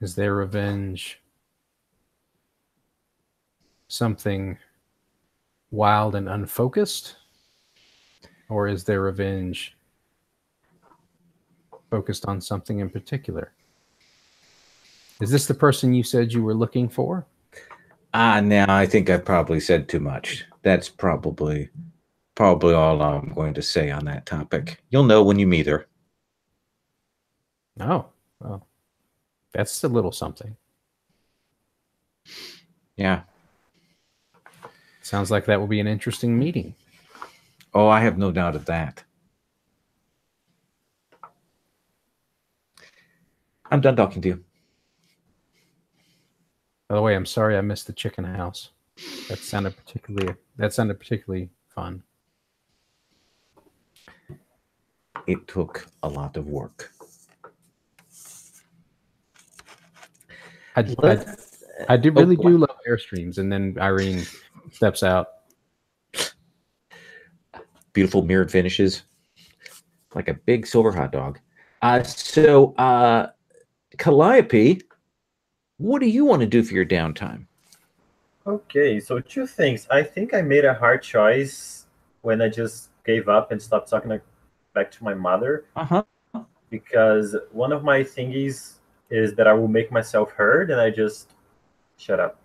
Is their revenge something wild and unfocused? Or is their revenge focused on something in particular? Is this the person you said you were looking for? Now I think I probably said too much. That's probably all I'm going to say on that topic. You'll know when you meet her. Oh, well, that's a little something. Yeah. Sounds like that will be an interesting meeting. Oh, I have no doubt of that. I'm done talking to you. By the way, I'm sorry I missed the chicken house. That sounded particularly fun. It took a lot of work. I do really love Airstreams, and then Irene steps out. Beautiful mirrored finishes, like a big silver hot dog. So Calliope, what do you want to do for your downtime? Okay, so two things. I think I made a hard choice when I just gave up and stopped talking back to my mother. Because one of my thingies is that I will make myself heard, and I just shut up.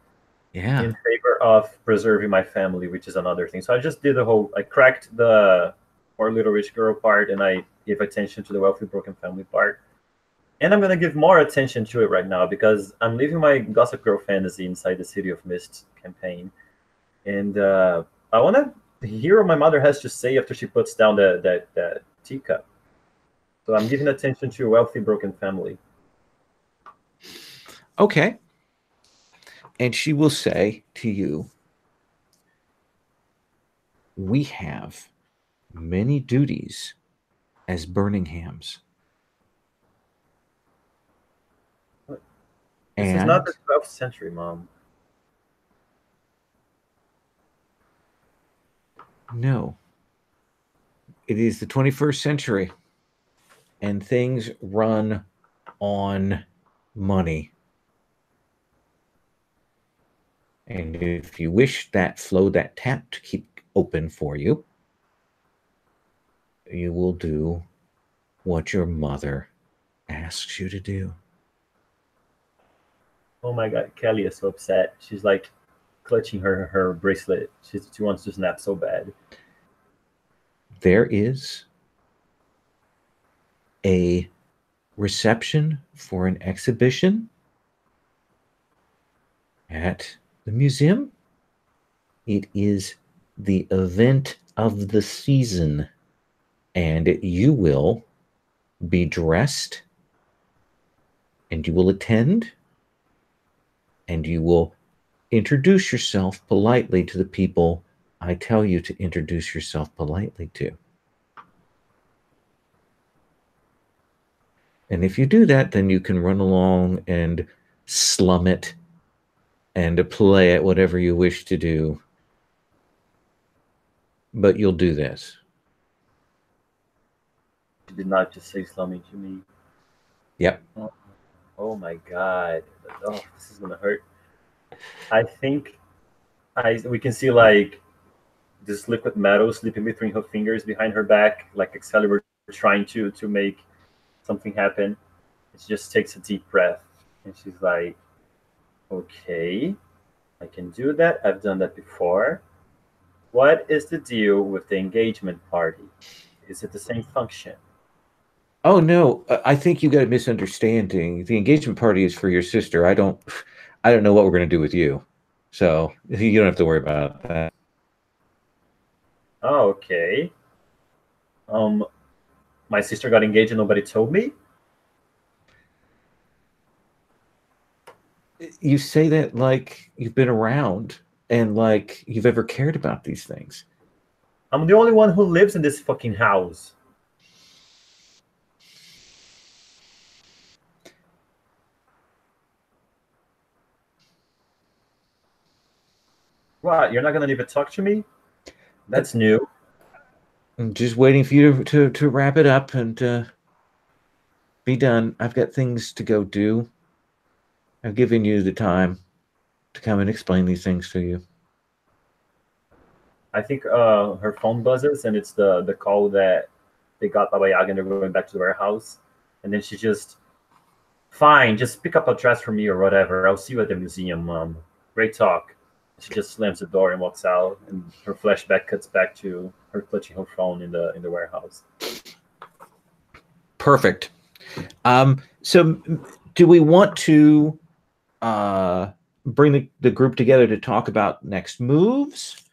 Yeah. In favor of preserving my family, which is another thing. So I just did I cracked the poor little rich girl part, and I gave attention to the wealthy broken family part. And I'm going to give more attention to it right now because I'm leaving my Gossip Girl fantasy inside the City of Mist campaign. And I want to hear what my mother has to say after she puts down that teacup. So I'm giving attention to a wealthy broken family. Okay. And she will say to you, "We have many duties as burning hams." This is not the 12th century, Mom. No. It is the 21st century, and things run on money. And if you wish that flow, that tap to keep open for you, you will do what your mother asks you to do. Oh my God, Kelly is so upset. She's like clutching her bracelet. She wants to snap so bad. There is a reception for an exhibition at the museum. It is the event of the season, and you will be dressed, and you will attend, and you will introduce yourself politely to the people I tell you to introduce yourself politely to. And if you do that, then you can run along and slum it and play at whatever you wish to do. But you'll do this. She did not just say slumming to me. Yep. Oh my God. Oh, this is gonna hurt. I think we can see like this liquid metal slipping between her fingers behind her back, like Excalibur trying to make something happen. She just takes a deep breath and she's like, okay, I can do that. I've done that before. What is the deal with the engagement party? Is it the same function? Oh no, I think you got a misunderstanding. The engagement party is for your sister. I don't know what we're going to do with you. So you don't have to worry about that. Oh, okay. My sister got engaged and nobody told me? You say that like you've been around and like you've ever cared about these things. I'm the only one who lives in this fucking house. What? You're not gonna even talk to me? That's new. I'm just waiting for you to wrap it up and be done. I've got things to go do. I've given you the time to come and explain these things to you. I think her phone buzzes and it's the call that they got Baba Yaga and they're going back to the warehouse. And then she just, fine, just pick up a dress for me or whatever. I'll see you at the museum, Mom. Great talk. She just slams the door and walks out, and her flashback cuts back to her clutching her phone in the warehouse. Perfect. So do we want to bring the group together to talk about next moves?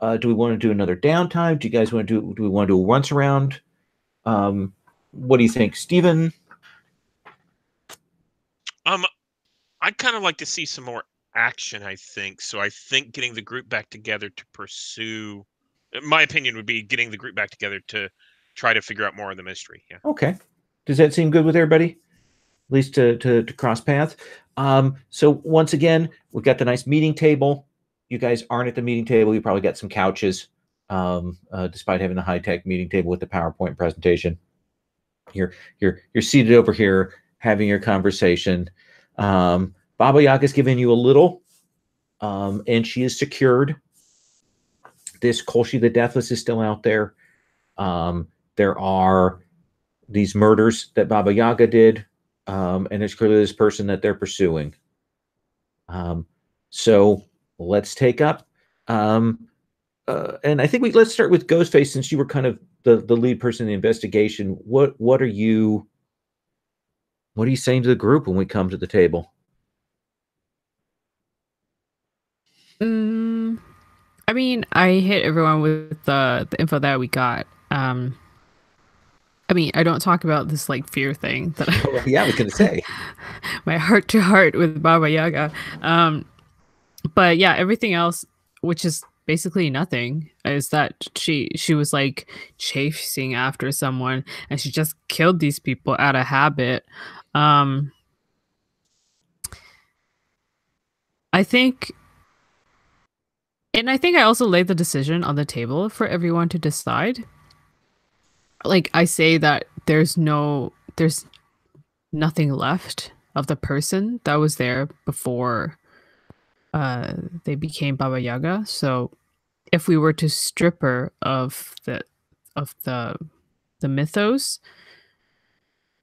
Do we want to do another downtime? Do you guys want to do we want to do a once around? What do you think, Steven? I'd kind of like to see some more action, I think. So I think getting the group back together to pursue, my opinion would be getting the group back together to try to figure out more of the mystery. Yeah. Okay. Does that seem good with everybody? At least to cross paths. So once again, we've got the nice meeting table. You guys aren't at the meeting table. You probably got some couches, despite having the high-tech meeting table with the PowerPoint presentation. You're seated over here having your conversation. Baba Yaga's giving you a little, and she is secured. This Kolshi the Deathless is still out there. There are these murders that Baba Yaga did, and it's clearly this person that they're pursuing. So let's take up. And I think let's start with Ghostface, since you were kind of the lead person in the investigation. What are you saying to the group when we come to the table? I mean, I hit everyone with the info that we got. I mean, I don't talk about this like fear thing that yeah, I was gonna say my heart to heart with Baba Yaga. But yeah, everything else, which is basically nothing, is that she was like chasing after someone and she just killed these people out of habit. I think, and I think I also laid the decision on the table for everyone to decide. Like I say that there's nothing left of the person that was there before they became Baba Yaga. So if we were to strip her of the mythos,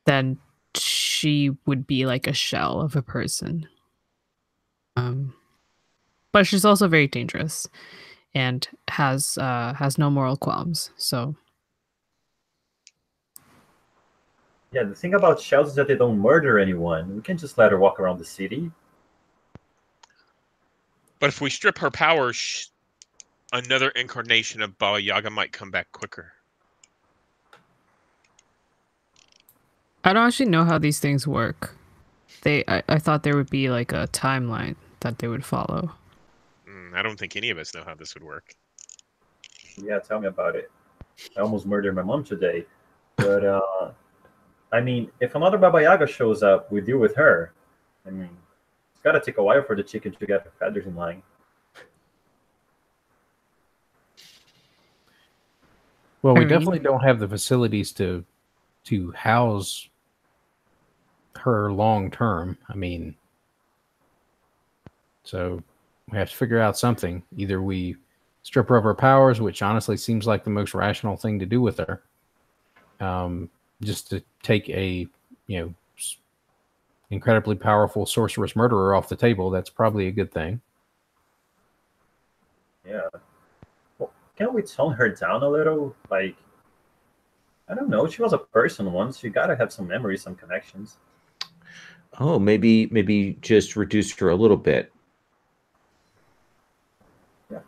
then she would be like a shell of a person. But she's also very dangerous and has no moral qualms. So Yeah, the thing about shells is that they don't murder anyone. We can just let her walk around the city. But if we strip her powers, another incarnation of Baba Yaga might come back quicker. I don't actually know how these things work. I thought there would be like a timeline that they would follow. I don't think any of us know how this would work. Yeah, tell me about it. I almost murdered my mom today. But, I mean, if another Baba Yaga shows up, we deal with her. I mean, it's got to take a while for the chicken to get her feathers in line. Well, we definitely don't have the facilities to house her long term. I mean, so we have to figure out something. Either we strip her of her powers, which honestly seems like the most rational thing to do with her, just to take a incredibly powerful sorceress murderer off the table. That's probably a good thing. Yeah. Well, can't we tone her down a little? Like, I don't know. She was a person once. You got to have some memories, some connections. Oh, maybe just reduce her a little bit. Yeah.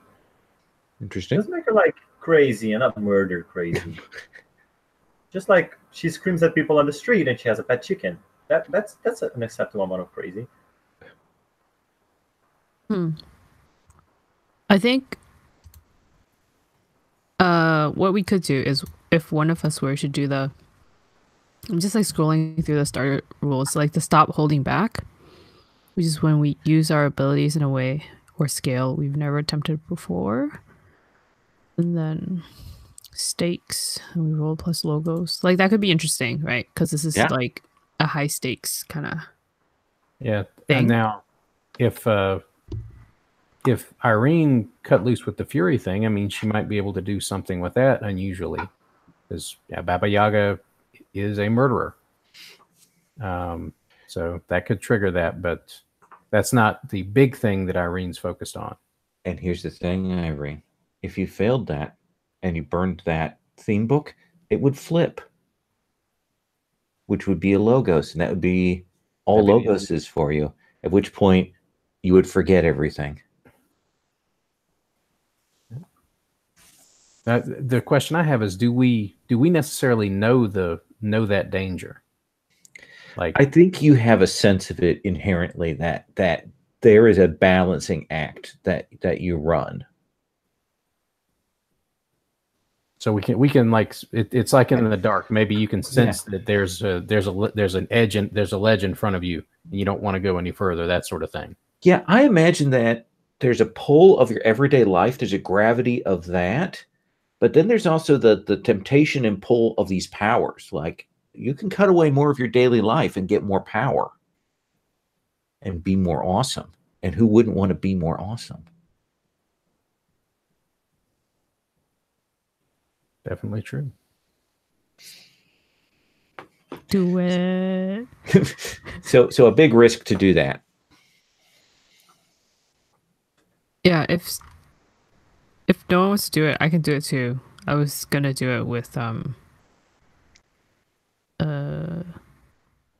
Interesting. Just make her like crazy and not murder crazy. Just like she screams at people on the street and she has a pet chicken. That's an acceptable amount of crazy. I think what we could do is if one of us were to do I'm just like scrolling through the starter rules, like the stop holding back, which is when we use our abilities in a way or scale we've never attempted before. And then stakes, and we roll plus logos. Like that could be interesting, right? Because this is like a high stakes kind of thing. And now, if Irene cut loose with the Fury thing, I mean, she might be able to do something with that unusually, because Baba Yaga is a murderer. So that could trigger that, but that's not the big thing that Irene's focused on. And here's the thing, Irene. If you failed that and you burned that theme book, it would flip, which would be a logos, and that would be all logoses for you, at which point you would forget everything. The question I have is, do we necessarily know that danger? Like, I think you have a sense of it inherently, that there is a balancing act that you run. So we can like it's like in the dark. Maybe you can sense that there's an edge and there's a ledge in front of you, and you don't want to go any further. That sort of thing. Yeah, I imagine that there's a pull of your everyday life. There's a gravity of that, but then there's also the temptation and pull of these powers. Like you can cut away more of your daily life and get more power, and be more awesome. And who wouldn't want to be more awesome? Definitely true. Do it. So a big risk to do that. Yeah, if no one wants to do it, I can do it too. I was gonna do it with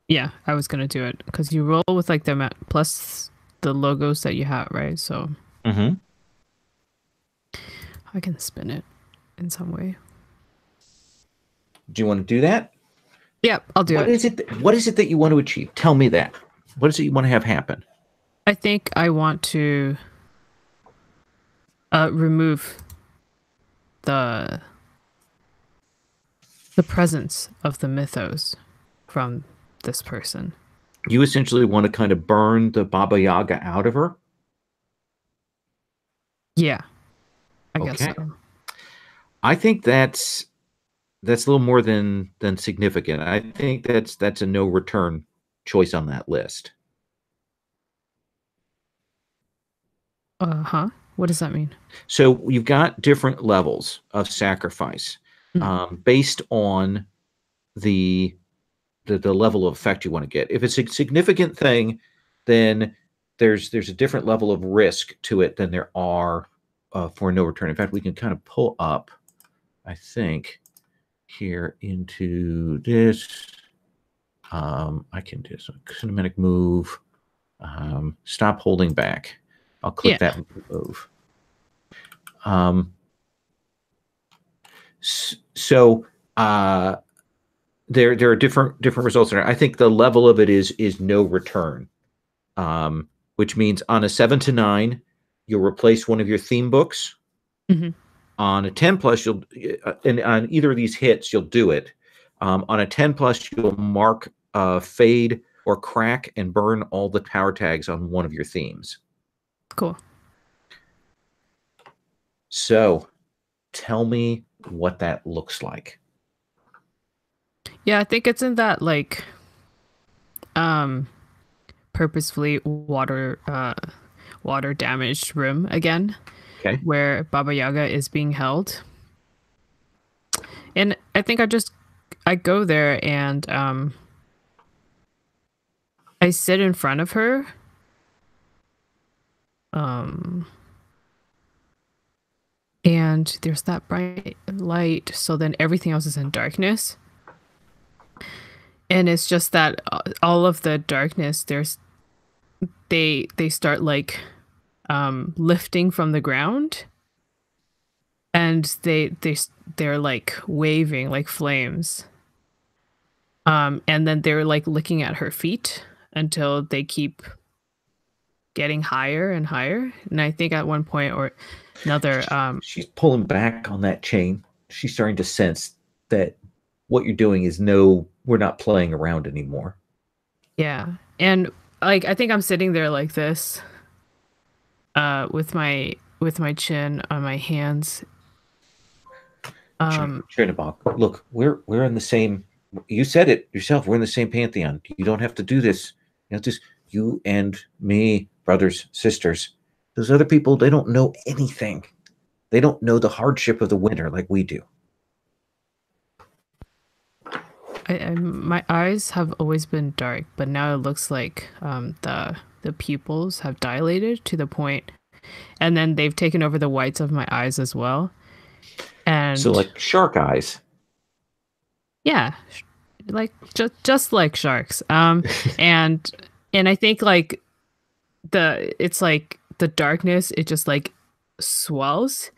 yeah, I was gonna do it because you roll with like the plus the logos that you have, right? So I can spin it in some way. Do you want to do that? Yeah, I'll do it. What is it that you want to achieve? Tell me that. What is it you want to have happen? I think I want to remove the presence of the mythos from this person. You essentially want to kind of burn the Baba Yaga out of her? Yeah, I guess Okay. so. I think that's a little more than significant. I think that's a no return choice on that list. Huh? What does that mean? So you've got different levels of sacrifice based on the level of effect you want to get. If it's a significant thing, then there's a different level of risk to it than there are for no return. In fact, we can kind of pull up, I think, here into this. I can do a cinematic move. Stop holding back. I'll click that move. So there are different results there. I think the level of it is no return, which means on a 7 to 9, you'll replace one of your theme books. Mm-hmm. On a 10 plus, you'll and on either of these hits, you'll do it. On a 10 plus, you'll mark fade or crack and burn all the power tags on one of your themes. Cool. So tell me what that looks like. Yeah, I think it's in that like purposefully water damaged room again. Okay. Where Baba Yaga is being held. And I think I go there and I sit in front of her. And there's that bright light, so then everything else is in darkness. And it's just that all of the darkness, they start like lifting from the ground, and they're like waving like flames. And then they're like looking at her feet until they keep getting higher and higher. And I think at one point or another, she's pulling back on that chain. She's starting to sense that what you're doing is we're not playing around anymore. Yeah. And like I think I'm sitting there like this, with my chin on my hands. Chernobog, look, we're in the same. You said it yourself. We're in the same pantheon. You don't have to do this. Just you and me, brothers, sisters. Those other people, they don't know anything. They don't know the hardship of the winter like we do. My eyes have always been dark, but now it looks like the pupils have dilated to the point, and then they've taken over the whites of my eyes as well. And so like shark eyes. Yeah, like just like sharks. And I think like it's like the darkness, it just like swells,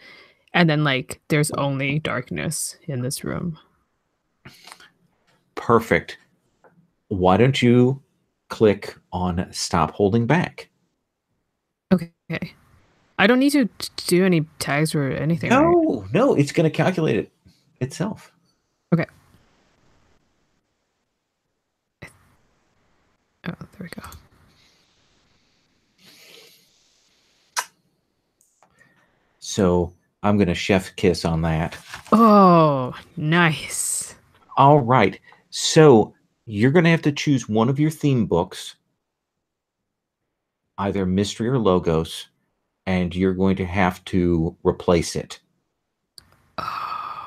and then like there's only darkness in this room. Perfect. Why don't you click on stop holding back? Okay. I don't need to do any tags or anything. No, right? No, it's going to calculate it itself. Okay. Oh, there we go. So I'm going to chef kiss on that. Oh, nice. All right. So you're going to have to choose one of your theme books, either Mystery or Logos, and you're going to have to replace it.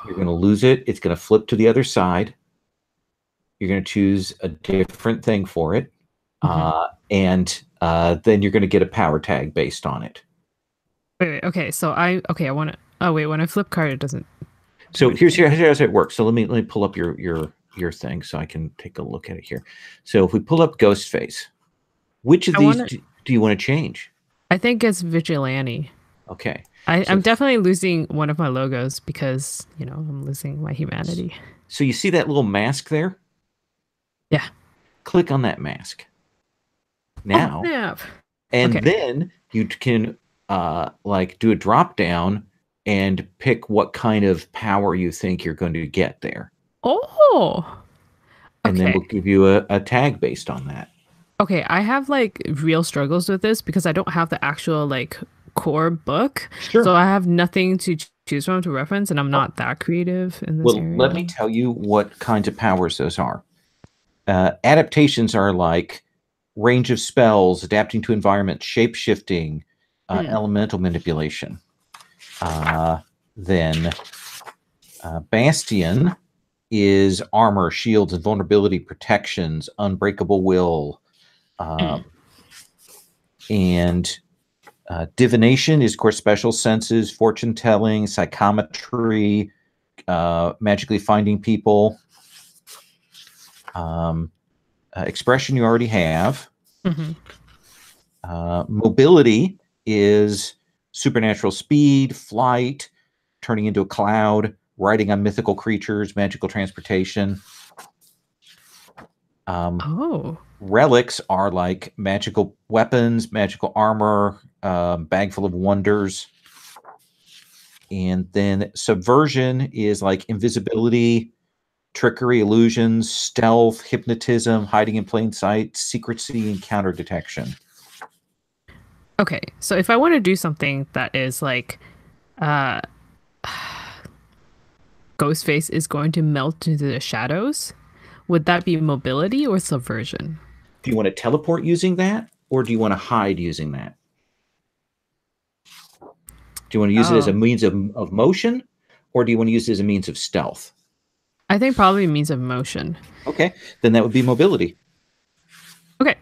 You're going to lose it. It's going to flip to the other side. You're going to choose a different thing for it. And then you're going to get a power tag based on it. Wait. Okay. So I want to. Oh wait, when I flip card, it doesn't. So here's how it works. So let me pull up your thing so I can take a look at it here. So if we pull up Ghostface, which of these do you want to change? I think it's Vigilante. Okay. I'm definitely losing one of my logos because, I'm losing my humanity. So you see that little mask there? Yeah. Click on that mask. Now. Oh, snap. And then you can do a drop down and pick what kind of power you think you're going to get there. Oh. Okay. And then we'll give you a tag based on that. Okay, I have like real struggles with this because I don't have the actual like core book, Sure. so I have nothing to choose from to reference, and I'm not that creative in this Well, area. let me tell you what kinds of powers those are. Adaptations are like range of spells, adapting to environment, shape shifting, elemental manipulation. Then Bastion is armor, shields, invulnerability, protections, unbreakable will. And divination is, of course, special senses, fortune telling, psychometry, magically finding people. Expression you already have. Mobility is supernatural speed, flight, turning into a cloud, riding on mythical creatures, magical transportation. Relics are like magical weapons, magical armor, bag full of wonders. And then subversion is like invisibility, trickery, illusions, stealth, hypnotism, hiding in plain sight, secrecy, and counter detection. Okay, so if I want to do something that is like Ghostface is going to melt into the shadows, would that be mobility or subversion? Do you want to teleport using that, or do you want to hide using that? Do you want to use it as a means of motion, or do you want to use it as a means of stealth? I think probably means of motion. Okay, then that would be mobility. Okay,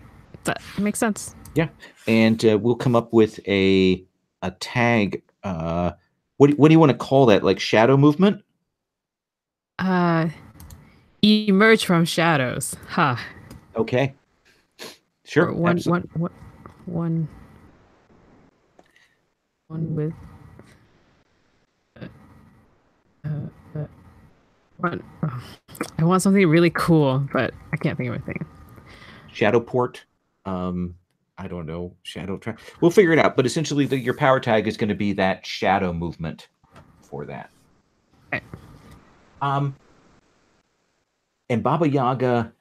that makes sense. Yeah, and we'll come up with a tag. What do you want to call that? Like shadow movement? Emerge from shadows. Ha. Huh. Okay. Sure. Or one with one. Oh, I want something really cool, but I can't think of anything. Shadowport. I don't know. Shadow track. We'll figure it out. But essentially, your power tag is going to be that shadow movement for that. Okay. And Baba Yaga,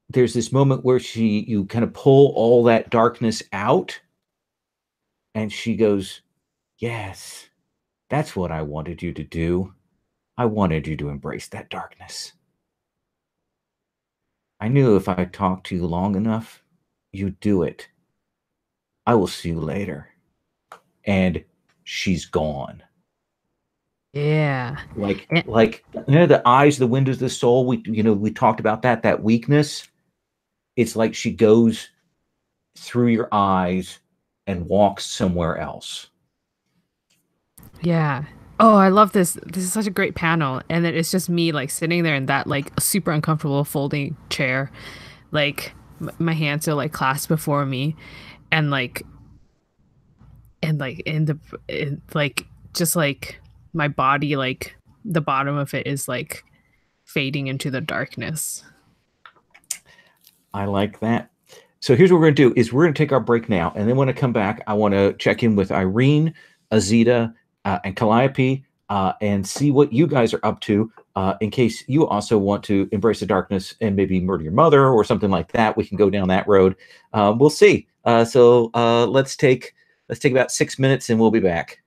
there's this moment where you kind of pull all that darkness out, and she goes, "Yes, that's what I wanted you to do. I wanted you to embrace that darkness. I knew if I talked to you long enough, you'd do it. I will see you later." And she's gone. Yeah. Like the eyes, the windows of the soul. We talked about that weakness. It's like she goes through your eyes and walks somewhere else. Yeah. Oh, I love this. This is such a great panel. And then it's just me like sitting there in that like super uncomfortable folding chair. Like my hands are like clasped before me and like just like my body, like the bottom of it is like fading into the darkness. I like that. So here's what we're going to do is we're going to take our break now. And then when I come back, I want to check in with Irene, Azita, and Calliope and see what you guys are up to in case you also want to embrace the darkness and maybe murder your mother or something like that. We can go down that road. We'll see. So let's take about 6 minutes and we'll be back.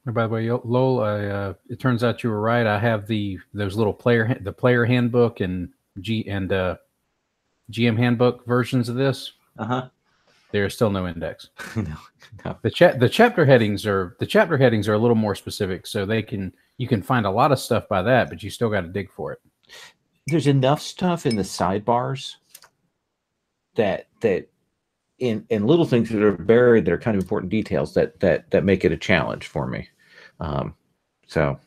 And by the way, Lowell, it turns out you were right. I have those little player handbook and GM handbook versions of this. There's still no index. No. The chapter headings are a little more specific, so you can find a lot of stuff by that, but you still got to dig for it. There's enough stuff in the sidebars that in little things that are buried that are kind of important details that make it a challenge for me. So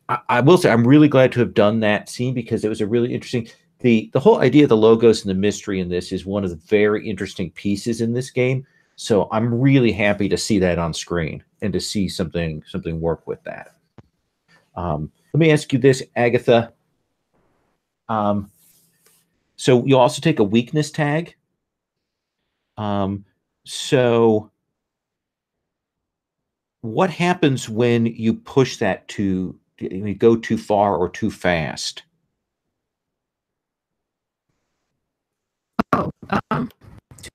I will say I'm really glad to have done that scene because it was a really interesting. The whole idea of the logos and the mystery in this is one of the very interesting pieces in this game. So I'm really happy to see that on screen and to see something work with that. Let me ask you this, Agatha. So you also take a weakness tag. So what happens when you push that you go too far or too fast? Oh,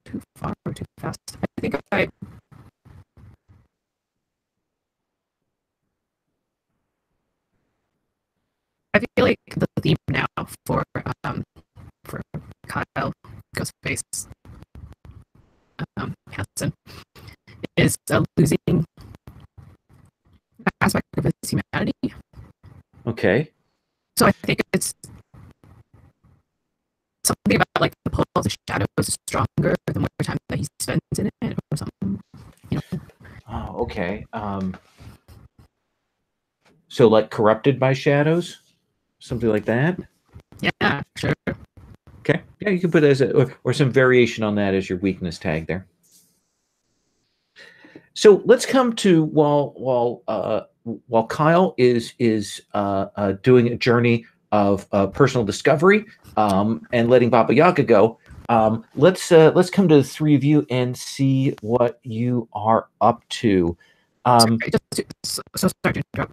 too far or too fast. I think I feel like the theme now for Kyle Ghostface Hansen is losing aspect of his humanity. Okay. So I think it's something about like the pull of the shadow is stronger the more time that he spends in it or something. You know? Oh, okay. So like corrupted by shadows, something like that. Yeah, sure. Okay. Yeah, you can put it as or some variation on that as your weakness tag there. So let's come to while Kyle is doing a journey of personal discovery and letting Baba Yaga go. Let's come to the three of you and see what you are up to. Sorry to interrupt.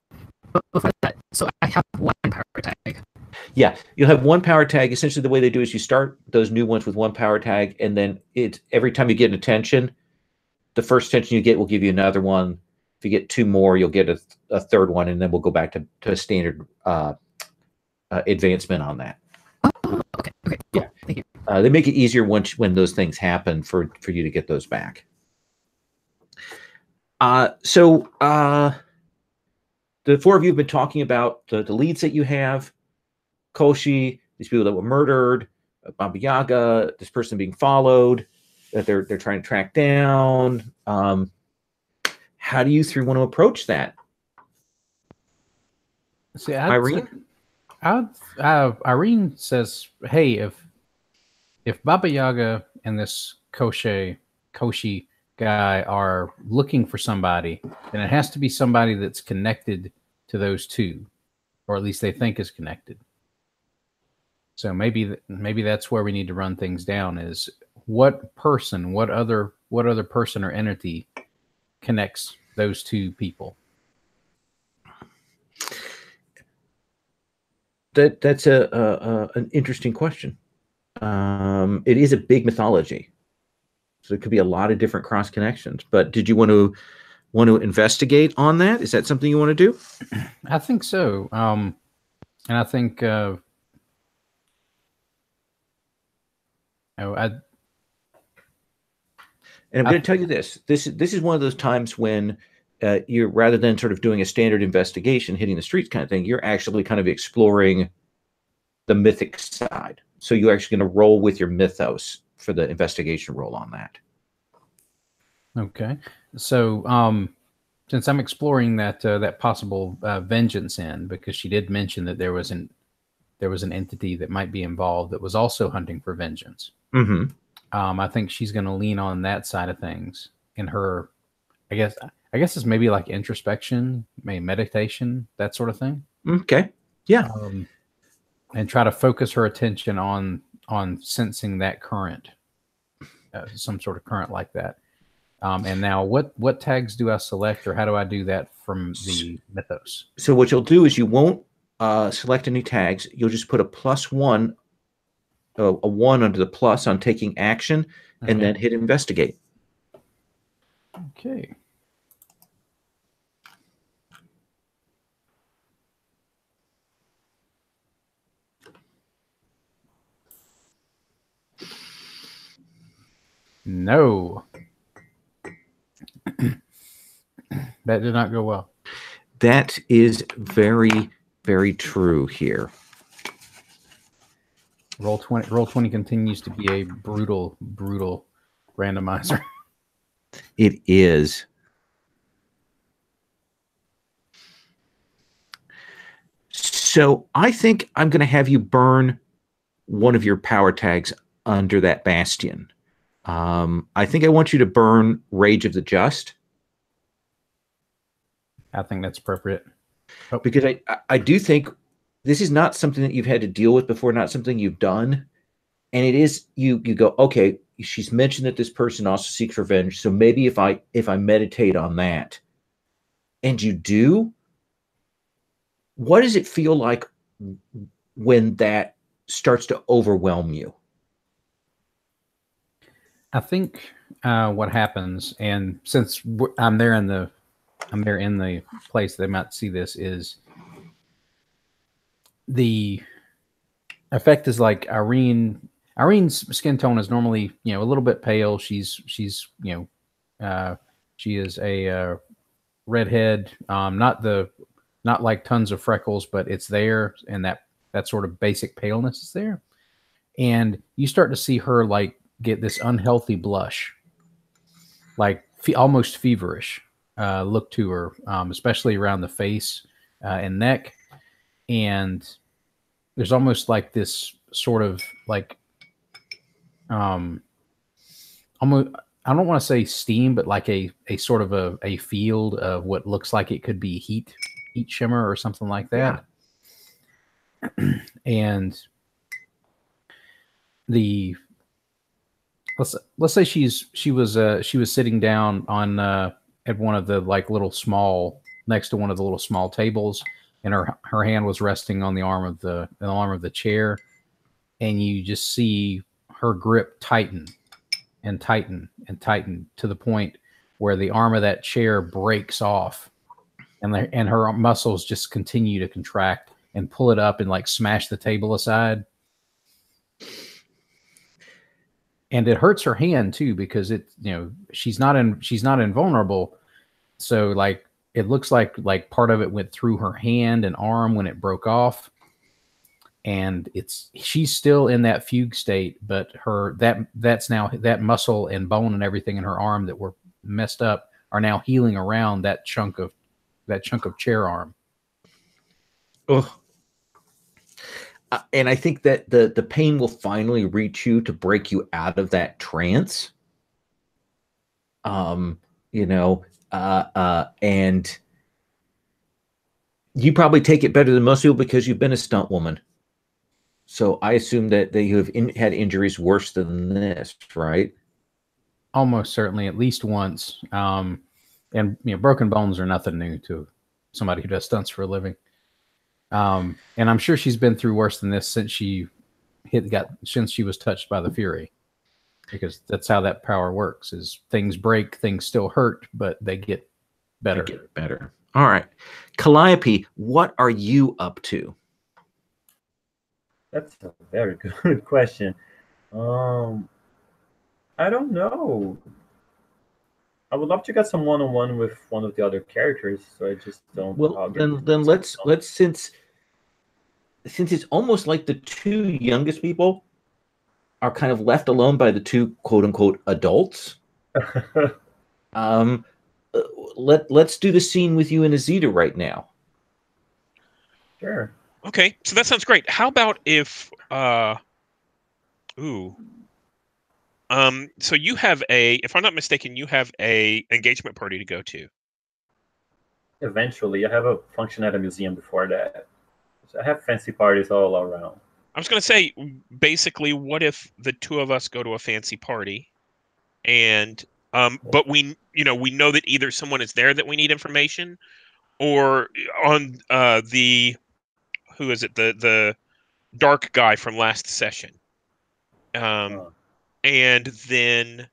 But before that, so I have one power tag. Yeah, you'll have one power tag. Essentially, the way they do is you start those new ones with one power tag, and then every time you get an attention, the first attention you get will give you another one. If you get two more, you'll get a third one, and then we'll go back to a standard advancement on that. Oh, okay, cool. Yeah. Thank you. They make it easier when those things happen for you to get those back. So the four of you have been talking about the leads that you have. Koshi, these people that were murdered, Baba Yaga, this person being followed, that they're trying to track down. How do you three want to approach that? See, Irene? Irene says, "Hey, if Baba Yaga and this Koshi guy are looking for somebody, then it has to be somebody that's connected to those two, or at least they think is connected. So maybe that's where we need to run things down: is what other person or entity connects those two people." That's an interesting question. It is a big mythology, so there could be a lot of different cross connections. But did you want to investigate on that? Is that something you want to do? I think so. And I think and I'm going to tell you this. This is one of those times when you're, rather than sort of doing a standard investigation, hitting the streets kind of thing, you're actually kind of exploring the mythic side. So you're actually going to roll with your mythos for the investigation roll on that. Okay. So since I'm exploring that possible vengeance end, because she did mention that there was an entity that might be involved that was also hunting for vengeance. Mm-hmm. I think she's going to lean on that side of things in her. I guess it's maybe like introspection, maybe meditation, that sort of thing. Okay. Yeah. And try to focus her attention on sensing that current, some sort of current like that. And now, what tags do I select, or how do I do that from the mythos? So what you'll do is you won't select any tags. You'll just put a +1, a 1 under the plus on taking action, and then hit investigate. Okay. No. That did not go well. That is very, very true here. Roll20 continues to be a brutal, brutal randomizer. It is. So I think I'm going to have you burn one of your power tags under that bastion. I think I want you to burn Rage of the Just. I think that's appropriate. Oh. Because I do think this is not something that you've had to deal with before, not something you've done. And it is, you go, okay, she's mentioned that this person also seeks revenge. So maybe if I meditate on that, and you do, what does it feel like when that starts to overwhelm you? I think what happens, and since I'm there in the place they might see this, is the effect is like Irene's skin tone is normally, a little bit pale. She's she is a redhead, not like tons of freckles, but it's there, and that sort of basic paleness is there. And you start to see her like get this unhealthy blush, like almost feverish look to her, especially around the face and neck. And there's almost like this sort of like almost, I don't want to say steam, but like a sort of a field of what looks like it could be heat shimmer or something like that. Yeah. And let's say she was sitting down on at one of the like little small, next to one of the little small tables, and her hand was resting on the arm of the chair, and you just see her grip tighten and tighten and tighten to the point where the arm of that chair breaks off, and her muscles just continue to contract and pull it up and like smash the table aside. And it hurts her hand too, because she's not invulnerable. So like it looks like part of it went through her hand and arm when it broke off. And she's still in that fugue state, but that's now that muscle and bone and everything in her arm that were messed up are now healing around that chunk of chair arm. Oh. And I think that the pain will finally reach you to break you out of that trance. And you probably take it better than most people because you've been a stunt woman. So I assume that you have had injuries worse than this, right? Almost certainly, at least once. And broken bones are nothing new to somebody who does stunts for a living. And I'm sure she's been through worse than this since she was touched by the Fury, because that's how that power works: is things break, things still hurt, but they get better. All right, Calliope, what are you up to? That's a very good question. I don't know. I would love to get some one-on-one with one of the other characters, so I just don't. Well, then let's since it's almost like the two youngest people are kind of left alone by the two quote unquote adults. Let's do the scene with you and Azita right now. Sure. Okay, so that sounds great. How about if so you have if I'm not mistaken, you have a engagement party to go to. Eventually, I have a function at a museum before that. So I have fancy parties all around. I was going to say, basically, what if the two of us go to a fancy party, and but we know that either someone is there that we need information, or on who is it, the dark guy from last session, and then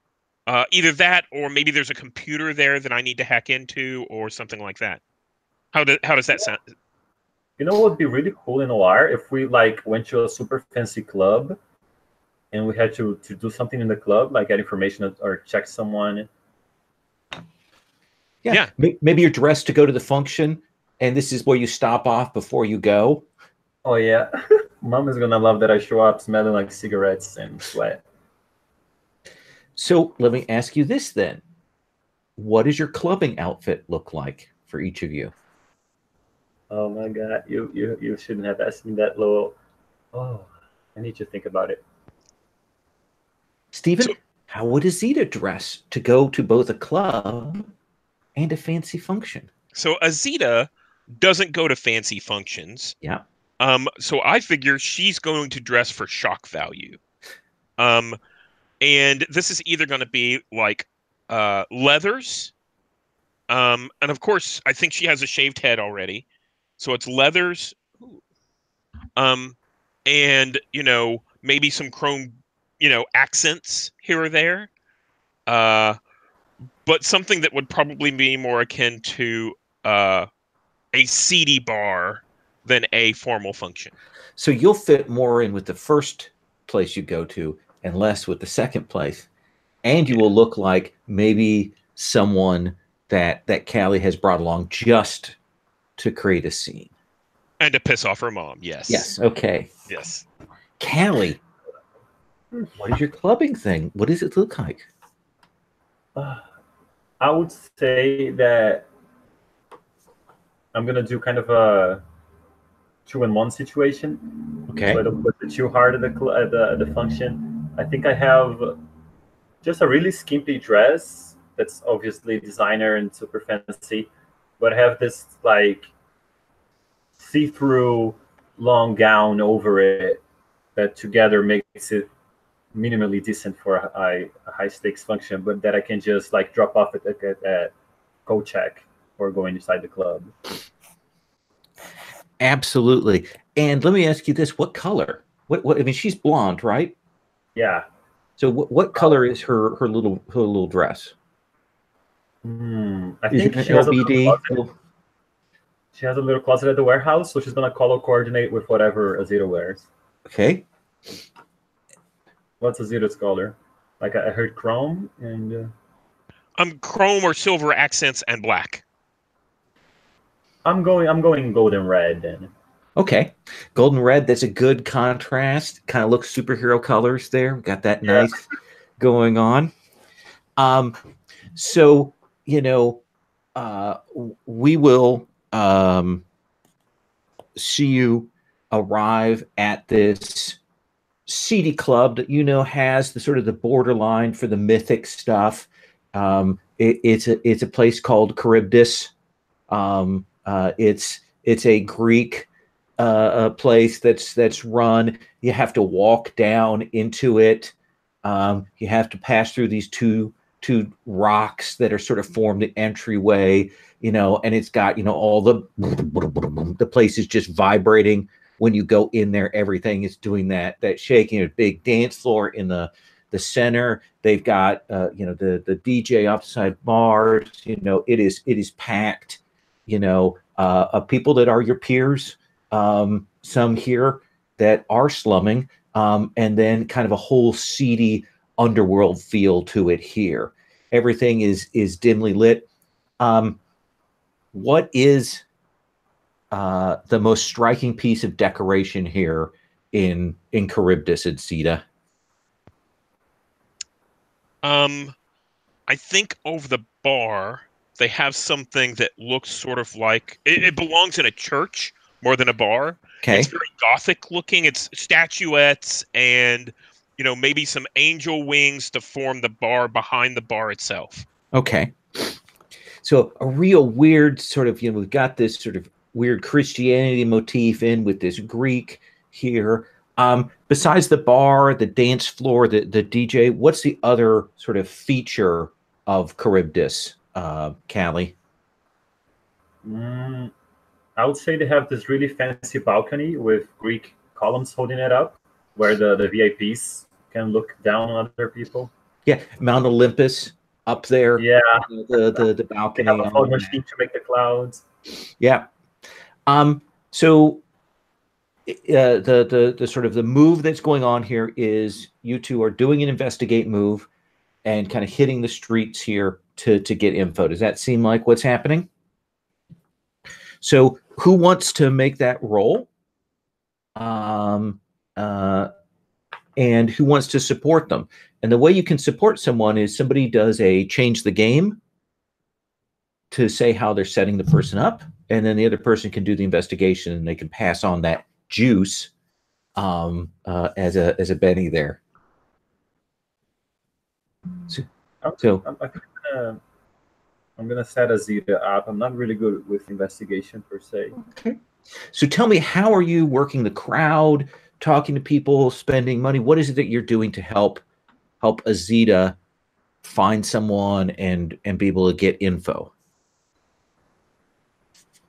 either that, or maybe there's a computer there that I need to hack into, or something like that. How does that sound? You know what would be really cool in Noir if we went to a super fancy club, and we had to do something in the club, like get information or check someone. Yeah. Maybe you're dressed to go to the function, and this is where you stop off before you go. Oh yeah, Mom is gonna love that I show up smelling like cigarettes and sweat. So let me ask you this then: what does your clubbing outfit look like for each of you? Oh my God, you shouldn't have asked me that, Lowell. Oh, I need to think about it. Stephen, how would Azita dress to go to both a club and a fancy function? So Azita doesn't go to fancy functions. Yeah. So I figure she's going to dress for shock value. And this is either going to be like leathers. And of course, I think she has a shaved head already. So it's leathers. And maybe some chrome, accents here or there. But something that would probably be more akin to a seedy bar than a formal function. So you'll fit more in with the first place you go to and less with the second place. And you will look like maybe someone that Callie has brought along just to create a scene. And to piss off her mom, yes. Yes, okay. Yes. Callie, what is your clubbing thing? What does it look like? I would say that I'm gonna do kind of a 2-in-1 situation. Okay. So I don't put it too hard at the function. I think I have just a really skimpy dress that's obviously designer and super fancy, but I have this like see-through long gown over it that together makes it minimally decent for a high stakes function, but that I can just like drop off at coat check or go inside the club. Absolutely. And let me ask you this: what color? What? I mean, she's blonde, right? Yeah. So what color is her little dress? I think she has a little closet at the warehouse, so she's gonna color coordinate with whatever Azita wears. Okay. What's Azita's color? Like I heard chrome and. Chrome or silver accents and black. I'm going golden red then. Okay. Golden red, that's a good contrast. Kind of looks superhero colors there. Got that nice going on. So, we will see you arrive at this seedy club that has the sort of the borderline for the mythic stuff. It's a place called Charybdis. It's a Greek a place that's run. You have to walk down into it. You have to pass through these two rocks that are sort of formed the entryway, and it's got all the place is just vibrating when you go in there. Everything is doing that shaking. A big dance floor in the center. They've got the DJ upside bars. It is packed. Of people that are your peers, some here that are slumming, and then kind of a whole seedy underworld feel to it here. Everything is dimly lit. What is the most striking piece of decoration here in Charybdis and Sita? I think over the bar they have something that looks sort of like it belongs in a church more than a bar. Okay. It's very Gothic looking. It's statuettes and maybe some angel wings to form the bar behind the bar itself. Okay. So a real weird sort of, we've got this sort of weird Christianity motif in with this Greek here. Besides the bar, the dance floor, the DJ, what's the other sort of feature of Charybdis, Callie? I would say they have this really fancy balcony with Greek columns holding it up, where the VIPs can look down on other people. Yeah, Mount Olympus up there. Yeah, the balcony. They have a fog machine to make the clouds. Yeah. So the sort of the move that's going on here is you two are doing an investigate move and kind of hitting the streets here to get info. Does that seem like what's happening? So who wants to make that roll? And who wants to support them? And the way you can support someone is somebody does a change the game to say how they're setting the person up, and then the other person can do the investigation and they can pass on that juice as a Benny there. So I'm gonna set Azita up. I'm not really good with investigation per se. Okay. So tell me, how are you working the crowd, talking to people, spending money? What is it that you're doing to help Azita find someone and be able to get info?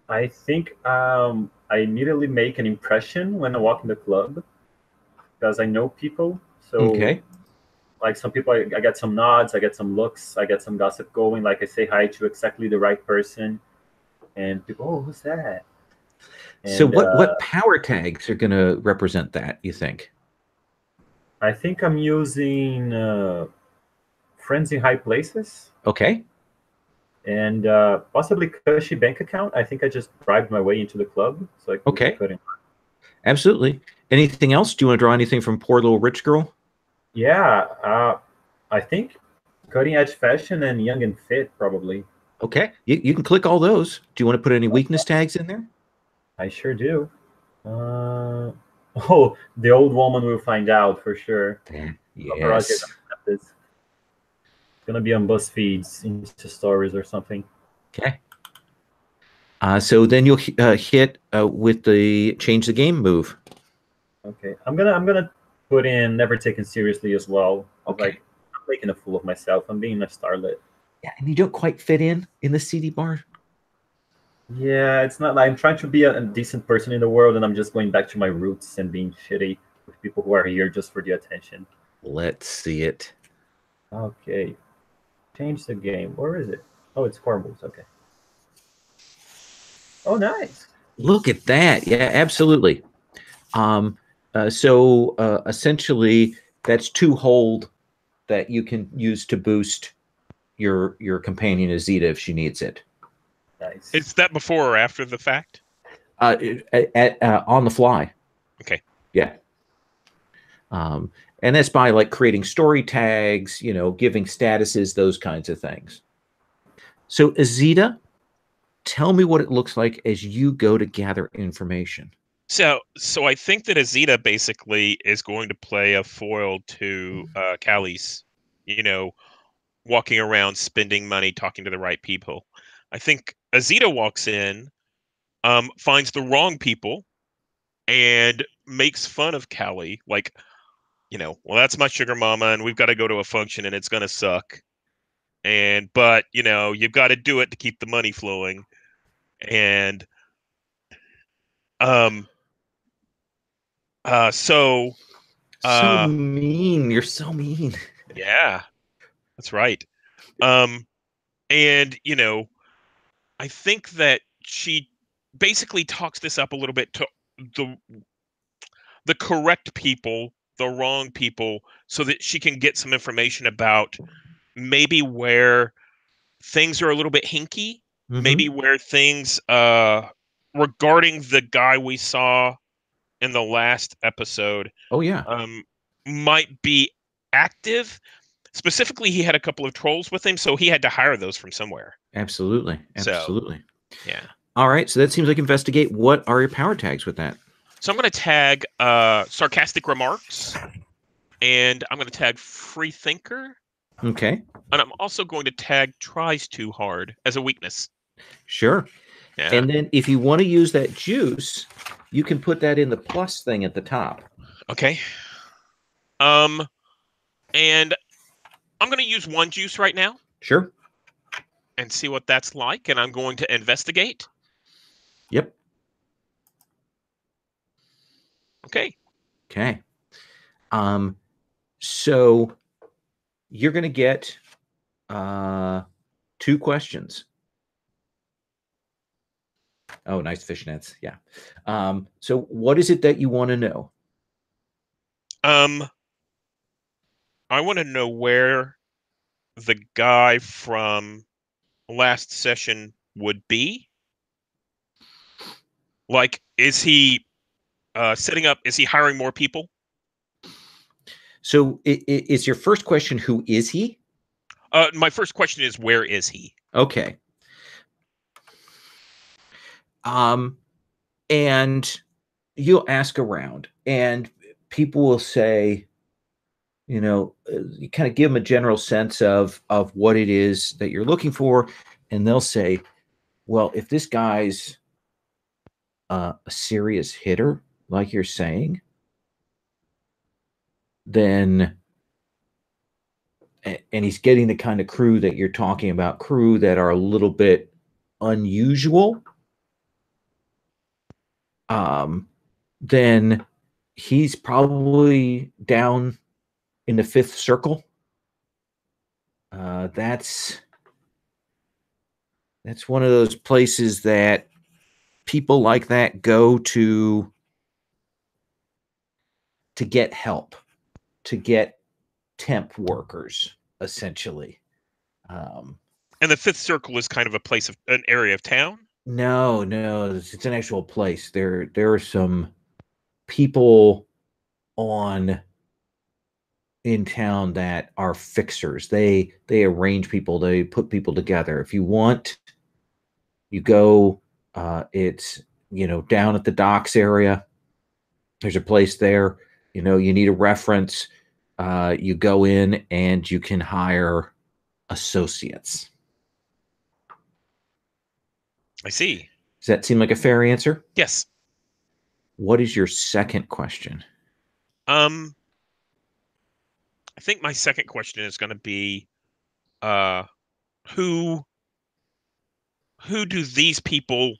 I think I immediately make an impression when I walk in the club because I know people. So Okay. like some people, I get some nods, I get some looks, I get some gossip going. Like I say hi to exactly the right person, and people, oh, who's that? So And, what power tags are going to represent that, you think? I think I'm using friends in high places. Okay. And possibly Cushy bank account. I think I just bribed my way into the club, so I couldn't. Absolutely. Anything else? Do you want to draw anything from Poor Little Rich Girl? Yeah, I think cutting edge fashion and young and fit probably. Okay, you can click all those. Do you want to put any weakness tags in there? I sure do. Oh, the old woman will find out for sure. Yes. It's gonna be on BuzzFeed's Insta stories or something. Okay. So then you'll hit with the change the game move. Okay, I'm gonna put in never taken seriously as well. Okay. Like I'm making a fool of myself. I'm being a starlet. Yeah, and you don't quite fit in the CD bar. Yeah, it's not like I'm trying to be a decent person in the world, and I'm just going back to my roots and being shitty with people who are here just for the attention. Let's see it. Okay, change the game. Where is it? Oh, it's core moves. Okay. Oh, nice. Look at that. Yeah, absolutely. So essentially, that's 2 hold that you can use to boost your companion Azita if she needs it. Nice. Is that before or after the fact? On the fly. Okay. Yeah. And that's by like creating story tags, giving statuses, those kinds of things. So Azita, tell me what it looks like as you go to gather information. So I think that Azita basically is going to play a foil to Callies, walking around, spending money, talking to the right people. I think Azita walks in, finds the wrong people, and makes fun of Callie, like, well, that's my sugar mama, and we've got to go to a function, and it's gonna suck. But you've got to do it to keep the money flowing, and so mean. You're so mean. Yeah, that's right. And I think that she basically talks this up a little bit to the correct people, the wrong people, so that she can get some information about maybe where things are a little bit hinky, maybe where things regarding the guy we saw in the last episode might be active. Specifically, he had a couple of trolls with him, so he had to hire those from somewhere. Absolutely. So, yeah. All right, so that seems like investigate. What are your power tags with that? So I'm going to tag sarcastic remarks, and I'm going to tag free thinker. Okay. And I'm also going to tag tries too hard as a weakness. Sure. Yeah. And then if you want to use that juice, you can put that in the plus thing at the top. Okay. And I'm going to use 1 juice right now. Sure. And see what that's like, and I'm going to investigate. Yep. Okay. Okay. So you're going to get 2 questions. Oh, nice fishnets. Yeah. So what is it that you want to know? I want to know where the guy from last session would be. Like, is he setting up? Is he hiring more people? So is your first question, who is he? My first question is, where is he? Okay. And you'll ask around, and people will say, you kind of give them a general sense of what it is that you're looking for, and they'll say, well, if this guy's a serious hitter, like you're saying, then and he's getting the kind of crew that you're talking about, crew that are a little bit unusual, then he's probably down in the fifth circle. That's one of those places that people like that go to get help, to get temp workers, essentially. And the fifth circle is kind of an area of town. No, it's an actual place. There are some people in town that are fixers. They arrange people. They put people together. If you want, you go. It's down at the docks area. There's a place there. You need a reference. You go in and you can hire associates. I see. Does that seem like a fair answer? Yes. What is your second question? I think my second question is going to be, who do these people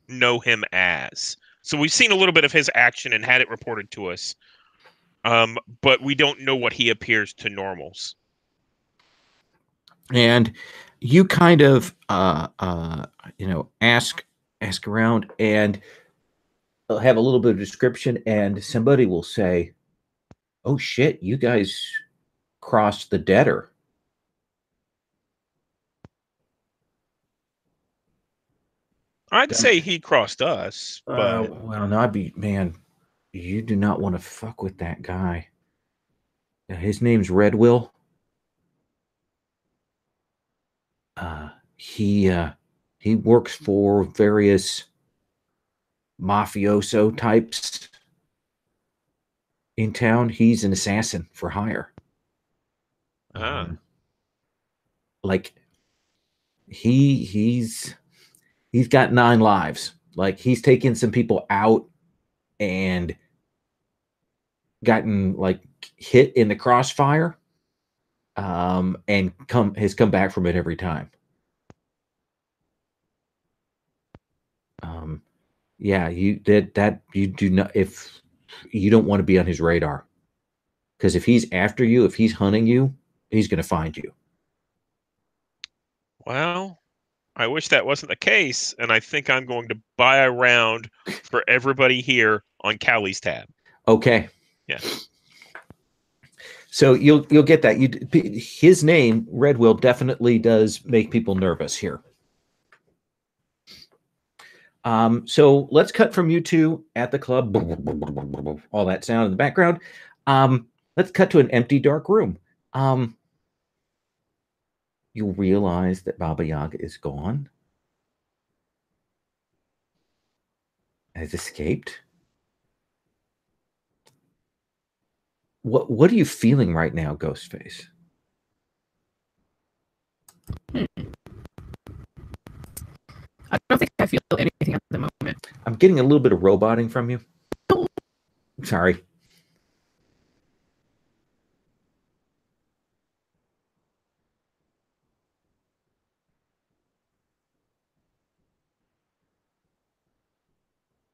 know him as? So we've seen a little bit of his action and had it reported to us, but we don't know what he appears to normals. And you kind of ask around, and they'll have a little bit of description, and somebody will say, "Oh shit, you guys crossed the debtor." I'd say he crossed us, but well, no, man, you do not want to fuck with that guy. His name's Red Will. He works for various mafioso types in town. He's an assassin for hire. Like he's got 9 lives. Like, he's taken some people out and gotten like hit in the crossfire, and has come back from it every time. Yeah, you do not, if you don't want to be on his radar, because if he's after you, if he's hunting you, he's going to find you. Well, I wish that wasn't the case, and I think I'm going to buy a round for everybody here on Callie's tab. Okay. Yeah. So you'll get that. His name, Red Will, definitely does make people nervous here. So let's cut from you two at the club, all that sound in the background. Let's cut to an empty, dark room. You'll realize that Baba Yaga is gone, has escaped. What are you feeling right now, Ghostface? I don't think I feel anything at the moment. I'm getting a little bit of roboting from you. Sorry.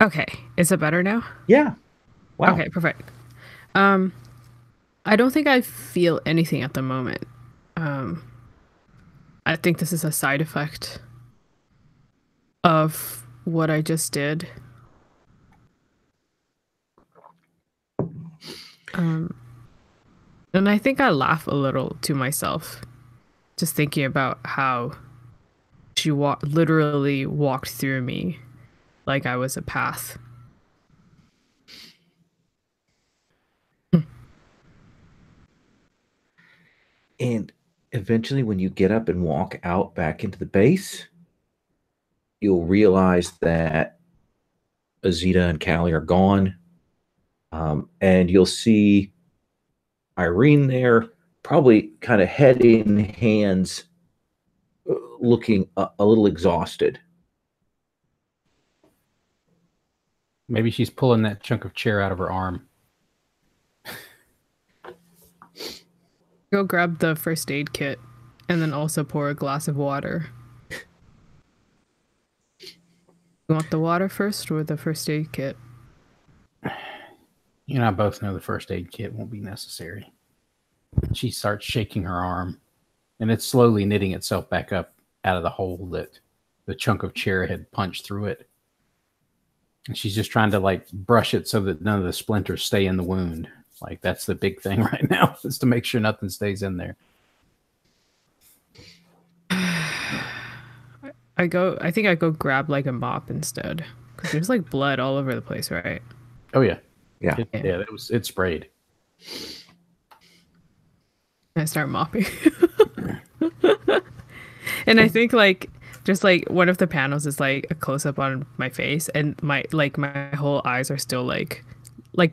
Okay, is it better now? Yeah. Wow. Okay, perfect. I don't think I feel anything at the moment. I think this is a side effect of what I just did. And I think I laugh a little to myself, just thinking about how she literally walked through me like I was a path. And eventually, when you get up and walk out back into the base, you'll realize that Azita and Callie are gone. And you'll see Irene there, probably kind of head in hands, looking a little exhausted. Maybe she's pulling that chunk of chair out of her arm. Go grab the first aid kit and then also pour a glass of water. You want the water first or the first aid kit? You and I both know the first aid kit won't be necessary. She starts shaking her arm, and it's slowly knitting itself back up out of the hole that the chunk of chair had punched through it. And she's just trying to like brush it so that none of the splinters stay in the wound. Like that's the big thing right now, is to make sure nothing stays in there. I think I go grab like a mop instead, because there's like blood all over the place, right? Oh yeah. Yeah. It sprayed. I start mopping. And I think like just like one of the panels is like a close up on my face, and my whole eyes are still like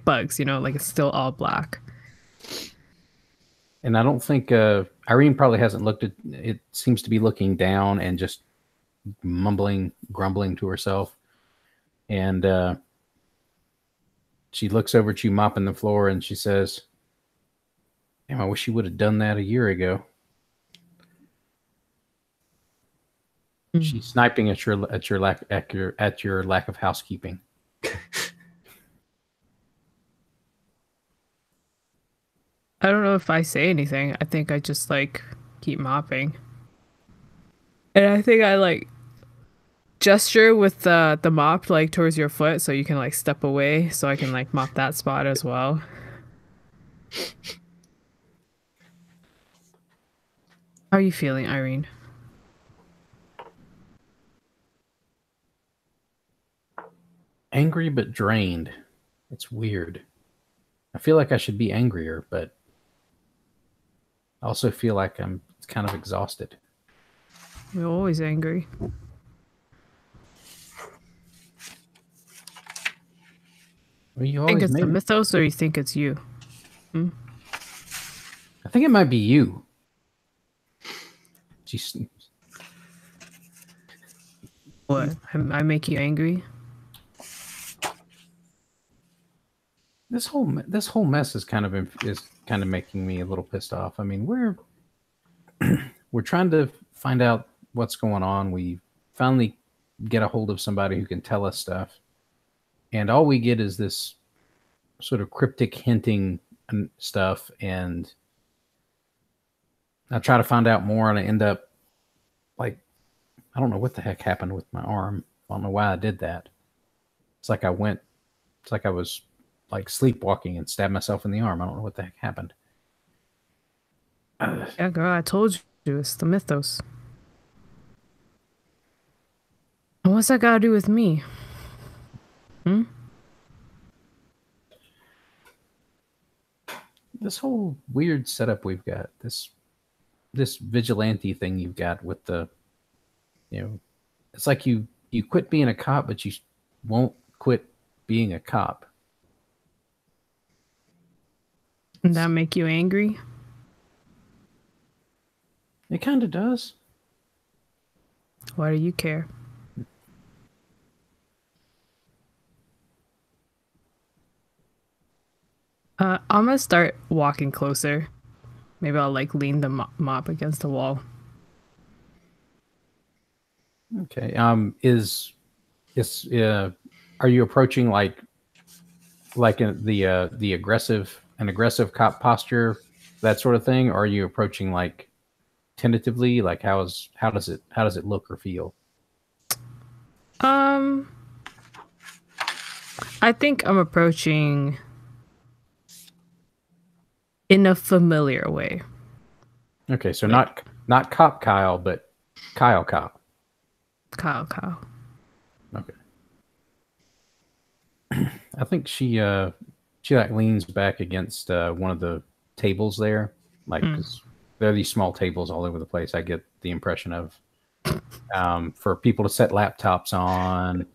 bugs, you know, like it's still all black. And I don't think Irene probably hasn't looked at it. Seems to be looking down and just grumbling to herself. And she looks over at you mopping the floor and she says, "Damn, I wish you would have done that a year ago." She's sniping at your lack of housekeeping. I don't know if I say anything. I think I just like keep mopping. And I think I like gesture with the mop like towards your foot so you can like step away so I can like mop that spot as well. How are you feeling, Irene? Angry but drained. It's weird. I feel like I should be angrier, but I also feel like I'm kind of exhausted. You're always angry. Well, you Think always it's the made it. mythos, or you think it's you? I think it might be you. She's What? I make you angry? this whole mess is kind of making me a little pissed off. I mean, we're trying to find out what's going on. We finally get a hold of somebody who can tell us stuff, and all we get is this sort of cryptic hinting and stuff. And I try to find out more, and I end up like, I don't know what the heck happened with my arm. I don't know why I did that. It's like I was like sleepwalking and stabbed myself in the arm. I don't know what the heck happened. Yeah, girl, I told you it's the mythos. And what's that got to do with me? This whole weird setup we've got, this vigilante thing you've got with the, it's like you quit being a cop, but you won't quit being a cop. Does that make you angry? It kind of does. Why do you care? I'm gonna start walking closer. Maybe I'll like lean the mop against the wall. Okay. Are you approaching like the aggressive cop posture, that sort of thing, or are you approaching like tentatively? Like how does it look or feel? Um, I think I'm approaching in a familiar way. Okay, so not Cop Kyle, but Kyle Cop. Kyle. Okay. I think she like leans back against one of the tables there, like because there are these small tables all over the place. I get the impression of for people to set laptops on,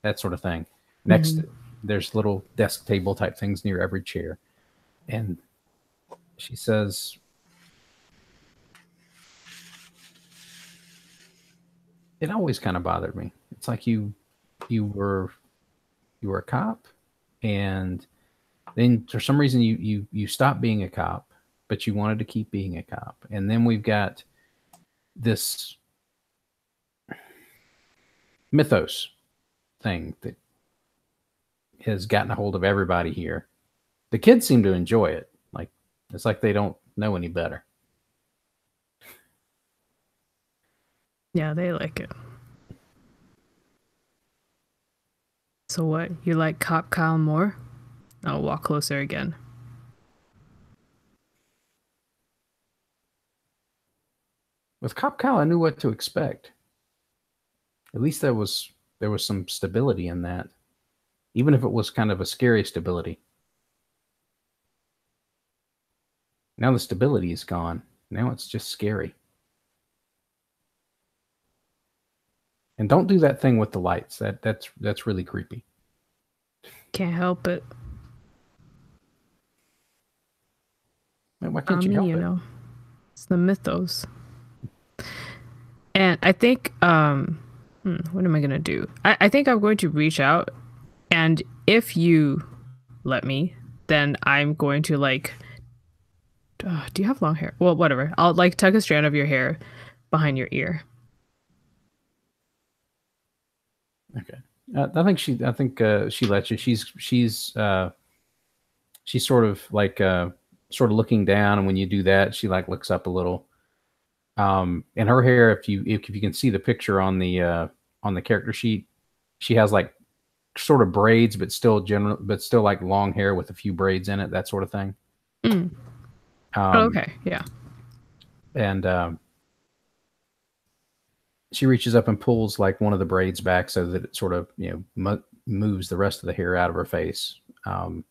that sort of thing. Next, there's little desk table type things near every chair, and she says, "It always kind of bothered me. It's like you were a cop, and then for some reason you stopped being a cop, but you wanted to keep being a cop. And then we've got this mythos thing that has gotten a hold of everybody here. The kids seem to enjoy it. Like it's like they don't know any better." Yeah, they like it. So what? You like Cop Kyle more? I'll walk closer again. With Cop Kyle, I knew what to expect. At least there was some stability in that, even if it was kind of a scary stability. Now the stability is gone. Now it's just scary. And don't do that thing with the lights. That's really creepy. Can't help it. Man, why can't you help it? It's the mythos. And I think, what am I gonna do? I think I'm going to reach out, and if you let me, then I'm going to do you have long hair? Well, whatever. I'll tuck a strand of your hair behind your ear. Okay. I think she lets you. She's sort of looking down, and when you do that, she looks up a little. And her hair, if you can see the picture on the character sheet, she has sort of braids, but still long hair with a few braids in it, that sort of thing. Okay, yeah. And she reaches up and pulls one of the braids back so that it sort of moves the rest of the hair out of her face. And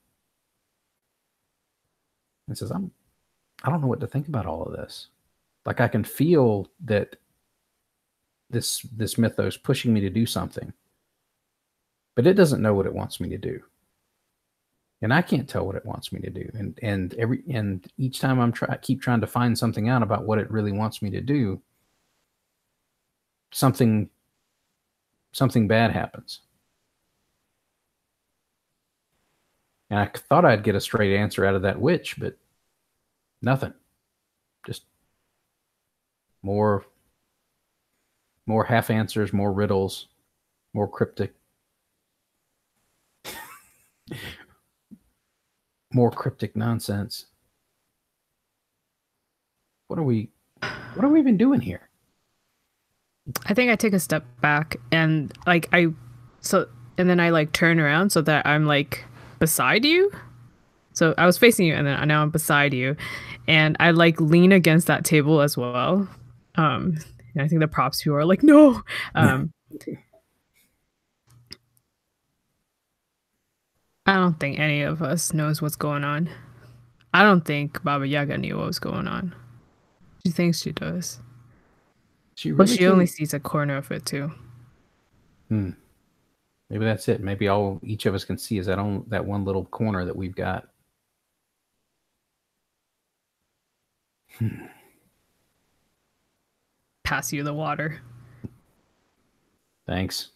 says, I don't know what to think about all of this. I can feel that this mythos pushing me to do something, but it doesn't know what it wants me to do, and I can't tell what it wants me to do. And each time I keep trying to find something out about what it really wants me to do, something bad happens. And I thought I'd get a straight answer out of that witch, but nothing. Just more half answers, more riddles, more cryptic nonsense. What are we even doing here? I think I take a step back and then I turn around so that I'm beside you. So I was facing you, and then now I'm beside you, and I lean against that table as well. And I think the props people are like, no. I don't think any of us knows what's going on. I don't think Baba Yaga knew what was going on. She thinks she does. But she only sees a corner of it too. Maybe that's it. Maybe all each of us can see is that one little corner that we've got. Pass you the water. Thanks.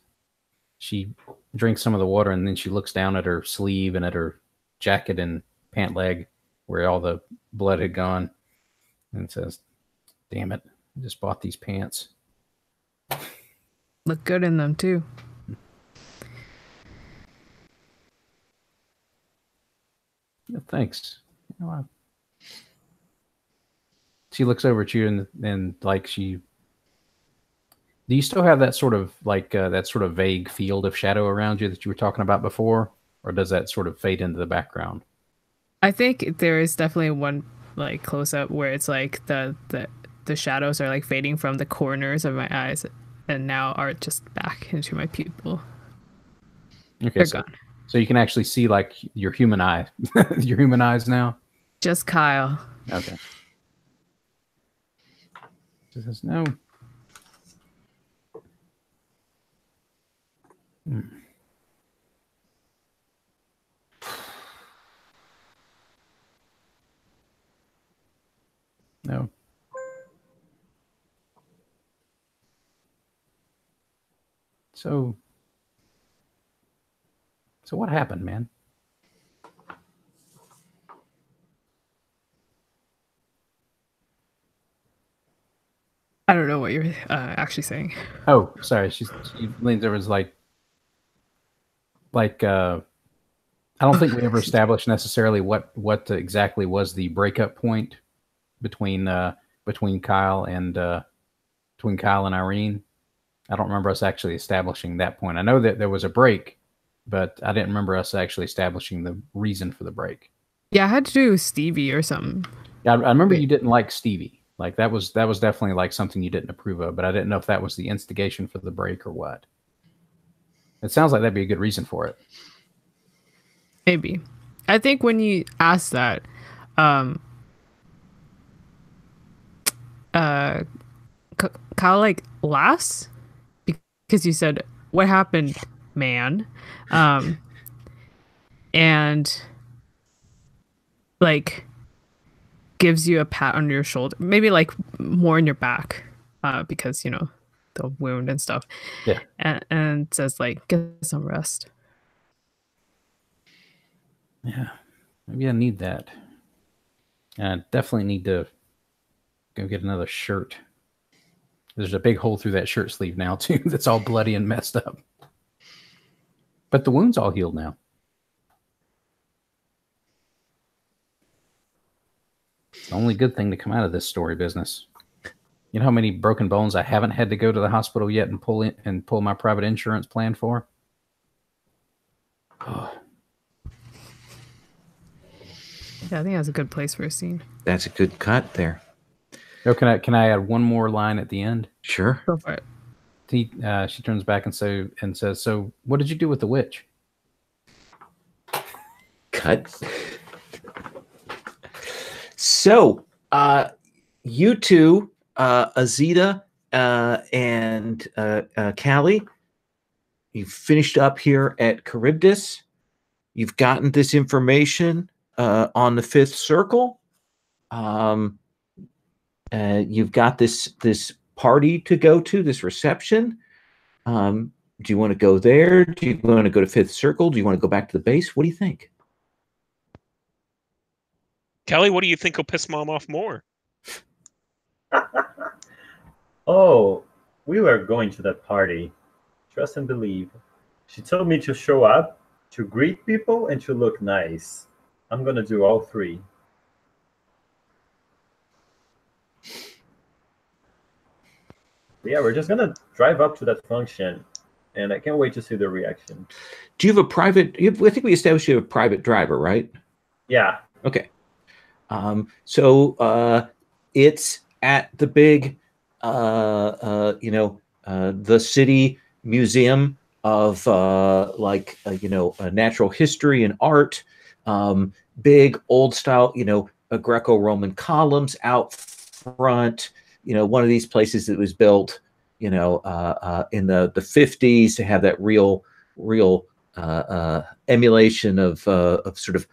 She drinks some of the water, and then she looks down at her sleeve and at her jacket and pant leg where all the blood had gone, and says, "Damn it, I just bought these pants. Look good in them too." Thanks. She looks over at you and she Do you still have that sort of vague field of shadow around you that you were talking about before, or does that sort of fade into the background? I think there is definitely one like close up where it's like the shadows are like fading from the corners of my eyes and now are just back into my pupil. Okay, They're gone. So you can actually see like your human eye, your human eyes now. Just Kyle. Okay. It says no. No. So what happened, man? I don't know what you're actually saying. Oh, sorry. She leans over and is like, I don't think we ever established necessarily what exactly was the breakup point between Kyle and Irene. I don't remember us actually establishing that point. I know that there was a break, but I didn't remember us actually establishing the reason for the break. Yeah, I had to do Stevie or something. Yeah, I remember you didn't like Stevie. Like that was definitely like something you didn't approve of, but I didn't know if that was the instigation for the break or what. It sounds like that'd be a good reason for it. Maybe. I think when you asked that, Kyle like laughs because you said, "What happened, man?" And like gives you a pat on your shoulder, maybe like more in your back, because you know the wound and stuff. Yeah. And says like, "Get some rest." Yeah, maybe I need that. And I definitely need to go get another shirt. There's a big hole through that shirt sleeve now, too, that's all bloody and messed up. But the wound's all healed now. It's the only good thing to come out of this story business. You know how many broken bones I haven't had to go to the hospital yet and pull my private insurance plan for? Oh. Yeah, I think that's a good place for a scene. That's a good cut there. Oh, can I add one more line at the end? Sure. Go for it. She turns back and says, "So, what did you do with the witch?" Cut. So, you two, Azita and Callie, you've finished up here at Charybdis. You've gotten this information on the fifth circle. You've got this party to go to, this reception. Do you want to go there? Do you want to go to Fifth Circle? Do you want to go back to the base? What do you think? Kelly, what do you think will piss Mom off more? Oh, we were going to that party. Trust and believe. She told me to show up, to greet people, and to look nice. I'm going to do all three. Yeah, we're just going to drive up to that function, and I can't wait to see the reaction. Do you have a private... I think we established you have a private driver, right? Yeah. Okay. So it's at the big, the city museum of natural history and art. Big old style, Greco-Roman columns out front. One of these places that was built, in the 50s to have that real emulation of sort of,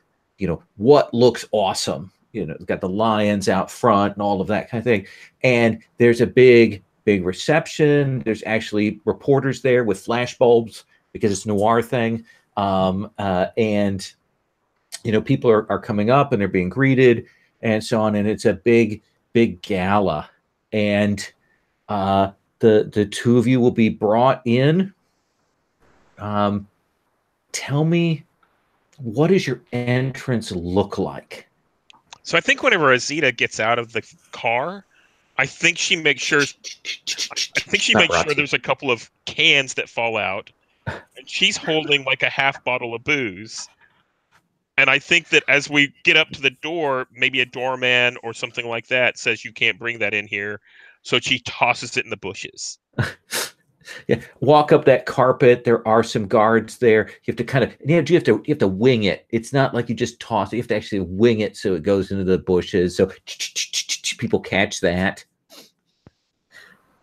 what looks awesome. It's got the lions out front and all of that kind of thing. And there's a big reception. There's actually reporters there with flash bulbs because it's a noir thing. And people are coming up and they're being greeted and so on. And it's a big gala. And the two of you will be brought in. Tell me, what does your entrance look like? So I think whenever Azita gets out of the car, I think she makes sure. I think she Not makes sure Roxy. there's a couple of cans that fall out, and she's holding like a half bottle of booze. And I think that as we get up to the door, maybe a doorman or something like that says you can't bring that in here, so she tosses it in the bushes. Yeah, walk up that carpet. There are some guards there. You have to kind of you have to wing it. It's not like you just toss it. You have to actually wing it so it goes into the bushes. So people catch that.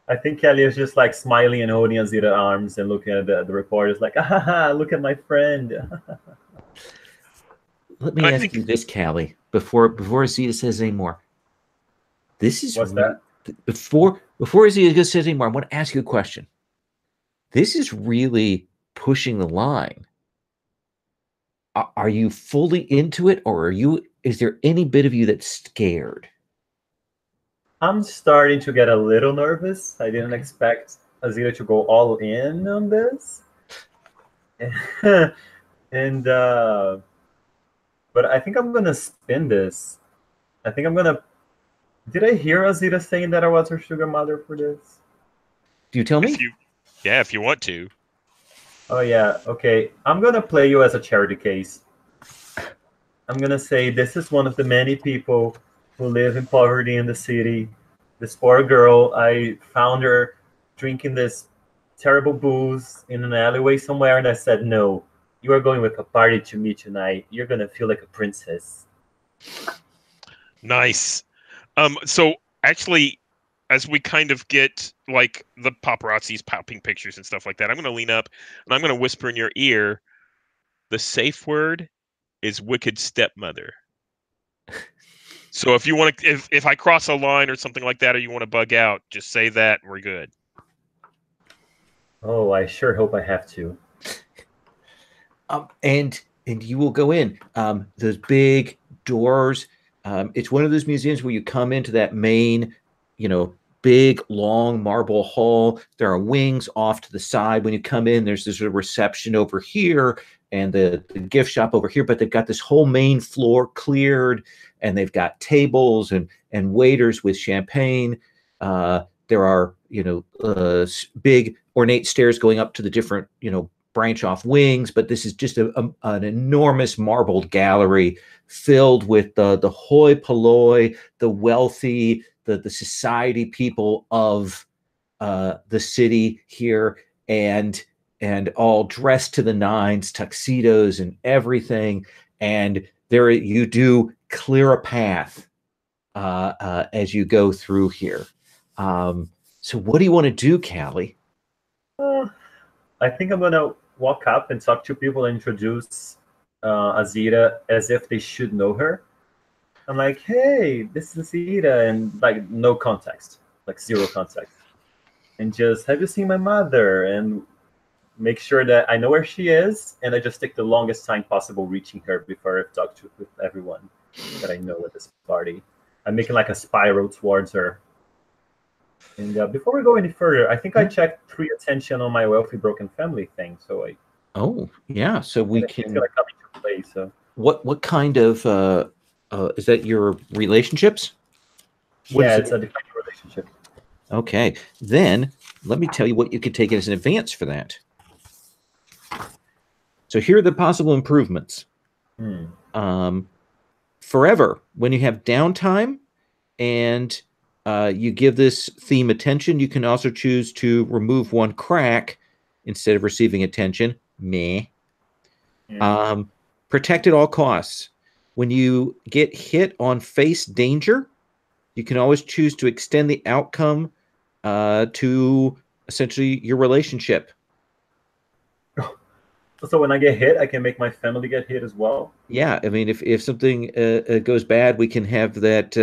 I think Kelly is just like smiling and holding Azira's arms and looking at the reporters like, ah, look at my friend. Let me ask you this, Callie, before Zeta says any more. This is What's that? Before Zeta says any more, I want to ask you a question. This is really pushing the line. Are you fully into it, or is there any bit of you that's scared? I'm starting to get a little nervous. I didn't expect Azira to go all in on this. And but I think I'm gonna spin this. I think I'm gonna. Did I hear Azira saying that I was her sugar mother for this? Do you tell me? If you want to. Oh yeah, okay. I'm gonna play you as a charity case. I'm gonna say this is one of the many people who live in poverty in the city. This poor girl, I found her drinking this terrible booze in an alleyway somewhere, and I said, no, you are going with a party to me tonight. You're gonna feel like a princess. Nice. So actually, as we kind of get like the paparazzi's popping pictures and stuff like that, I'm going to lean up and I'm going to whisper in your ear, the safe word is wicked stepmother. So if you want to, if I cross a line or something like that, or you want to bug out, just say that and we're good. Oh, I sure hope I have to. And you will go in. Those big doors. It's one of those museums where you come into that main, big, long marble hall. There are wings off to the side. When you come in, there's this reception over here and the gift shop over here, but they've got this whole main floor cleared, and they've got tables and waiters with champagne. There are, big ornate stairs going up to the different, branch off wings, but this is just an enormous marbled gallery filled with the hoi polloi, the wealthy, the society people of the city here, and all dressed to the nines, tuxedos and everything. And there you do clear a path as you go through here. So what do you want to do, Callie? I think I'm gonna walk up and talk to people and introduce Azira as if they should know her. I'm like, hey, this is Azira, and like no context, like zero context, and just, have you seen my mother? And make sure that I know where she is, and I just take the longest time possible reaching her before I've talked with everyone that I know at this party. I'm making like a spiral towards her. And before we go any further, I think I checked 3 attention on my wealthy broken family thing. So so we can. It's gonna come into play. So what kind of is that your relationships? It's a defined relationship. Okay, then let me tell you what you could take as an advance for that. So here are the possible improvements. Forever, when you have downtime and you give this theme attention, you can also choose to remove 1 crack instead of receiving attention. Meh. Protect at all costs. When you get hit on face danger, you can always choose to extend the outcome to essentially your relationship. So when I get hit, I can make my family get hit as well? Yeah, I mean, if something goes bad, we can have that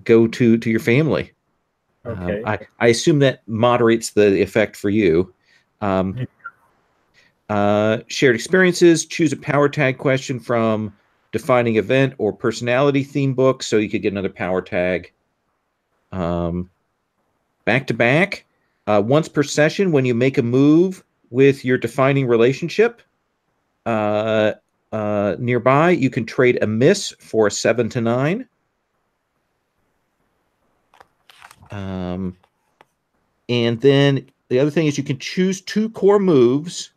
go to your family. Okay. I assume that moderates the effect for you. Shared experiences. Choose a power tag question from defining event or personality theme book, so you could get another power tag. Back to back. Once per session, when you make a move with your defining relationship nearby, you can trade a miss for a 7 to 9. And then the other thing is you can choose 2 core moves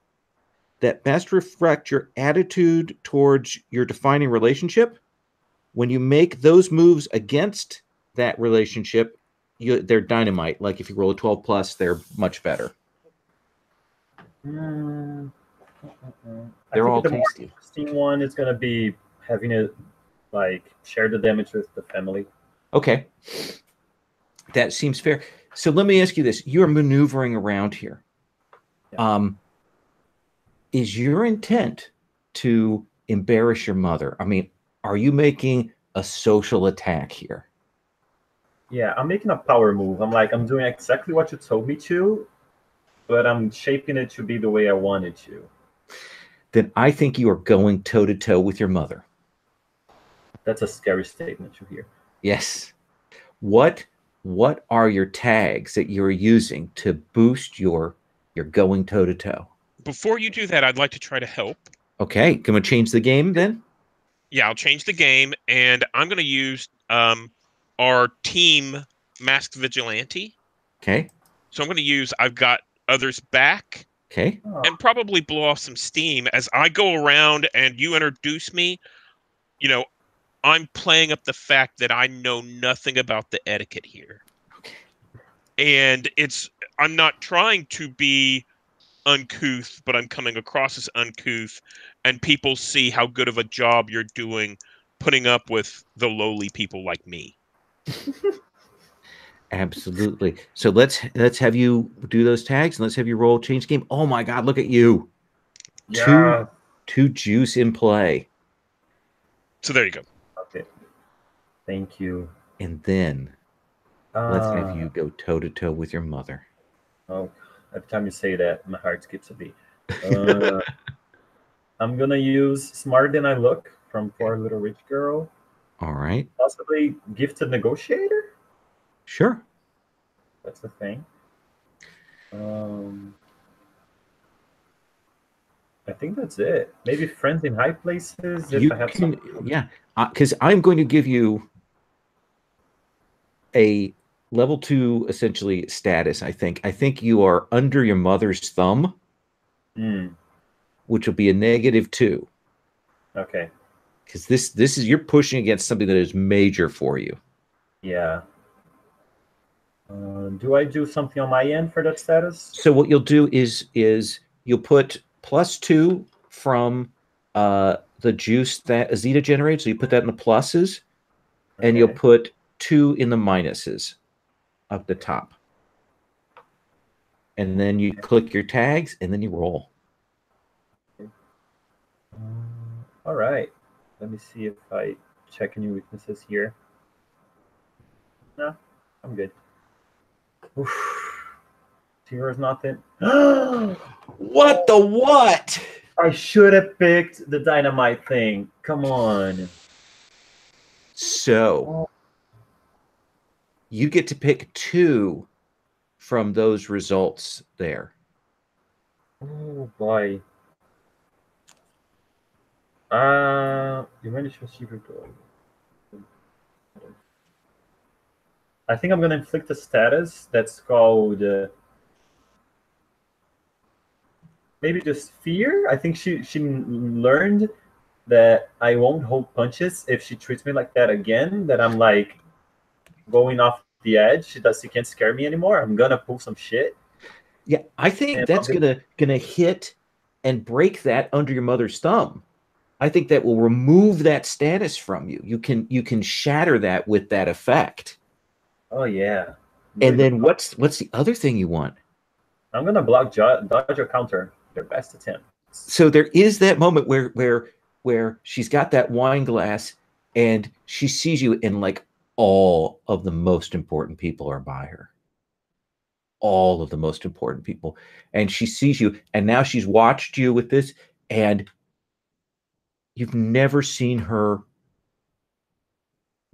that best reflect your attitude towards your defining relationship. When you make those moves against that relationship, they're dynamite. Like if you roll a 12 plus, they're much better. I They're think all the more tasty. interesting one is going to be having it like share the damage with the family. Okay. That seems fair. So let me ask you this. You're maneuvering around here. Yeah. Is your intent to embarrass your mother? I mean, are you making a social attack here? Yeah, I'm making a power move. I'm doing exactly what you told me to, but I'm shaping it to be the way I want it to. Then I think you are going toe-to-toe with your mother. That's a scary statement to hear. Yes. What are your tags that you're using to boost your going toe-to-toe? Before you do that, I'd like to try to help. Okay, can we change the game then? Yeah, I'll change the game, and I'm going to use our team masked vigilante. Okay. So I'm going to use I've got others back, Okay. and probably blow off some steam as I go around and you introduce me. You know, I'm playing up the fact that I know nothing about the etiquette here. Okay. And I'm not trying to be uncouth, but I'm coming across as uncouth, and people see how good of a job you're doing putting up with the lowly people like me. Absolutely. So let's have you do those tags and let's have you roll change game. Oh my God, look at you. Yeah. Two juice in play. So there you go. Okay. Thank you. And then let's have you go toe to toe with your mother. Oh, every time you say that, my heart skips a beat. I'm gonna use Smarter Than I Look from Poor Little Rich Girl. All right. Possibly Gifted Negotiator. Sure. That's the thing. I think that's it. Maybe Friends in High Places. If I have some. Yeah, because I'm going to give you a level 2 essentially status. I think you are under your mother's thumb, which will be a -2. Okay. Because this is you're pushing against something that is major for you. Yeah. Do I do something on my end for that status? So what you'll do is you'll put +2 from the juice that Azita generates. So you put that in the pluses, and you'll put 2 in the minuses up the top. And then you click your tags, and then you roll. All right. Let me see if I check any weaknesses here. No, I'm good. Here is nothing. What the what? I should have picked the dynamite thing. Come on. So you get to pick 2 from those results there. Oh boy. You managed to achieve your goal. I think I'm gonna inflict a status that's called maybe just fear. I think she learned that I won't hold punches if she treats me like that again. That I'm like going off the edge. She can't scare me anymore. I'm gonna pull some shit. Yeah, I think that's gonna hit and break that under your mother's thumb. I think that will remove that status from you. You can shatter that with that effect. Oh yeah. And then what's the other thing you want? I'm gonna block dodge or counter their best attempt. So there is that moment where she's got that wine glass and she sees you, and like all of the most important people are by her. All of the most important people. And she sees you, and now she's watched you with this, and you've never seen her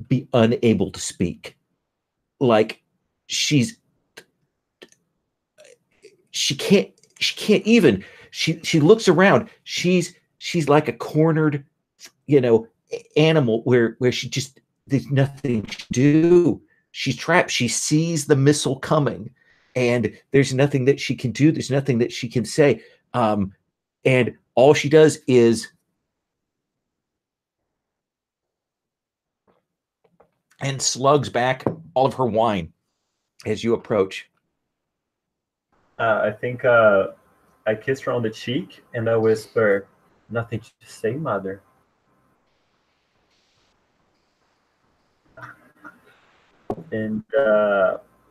be unable to speak. Like she can't even, she looks around. She's like a cornered, animal where she just, there's nothing to do. She's trapped. She sees the missile coming, and there's nothing that she can do. There's nothing that she can say. And all she does is and slugs back all of her wine as you approach. I think I kiss her on the cheek and I whisper, "Nothing to say, mother." And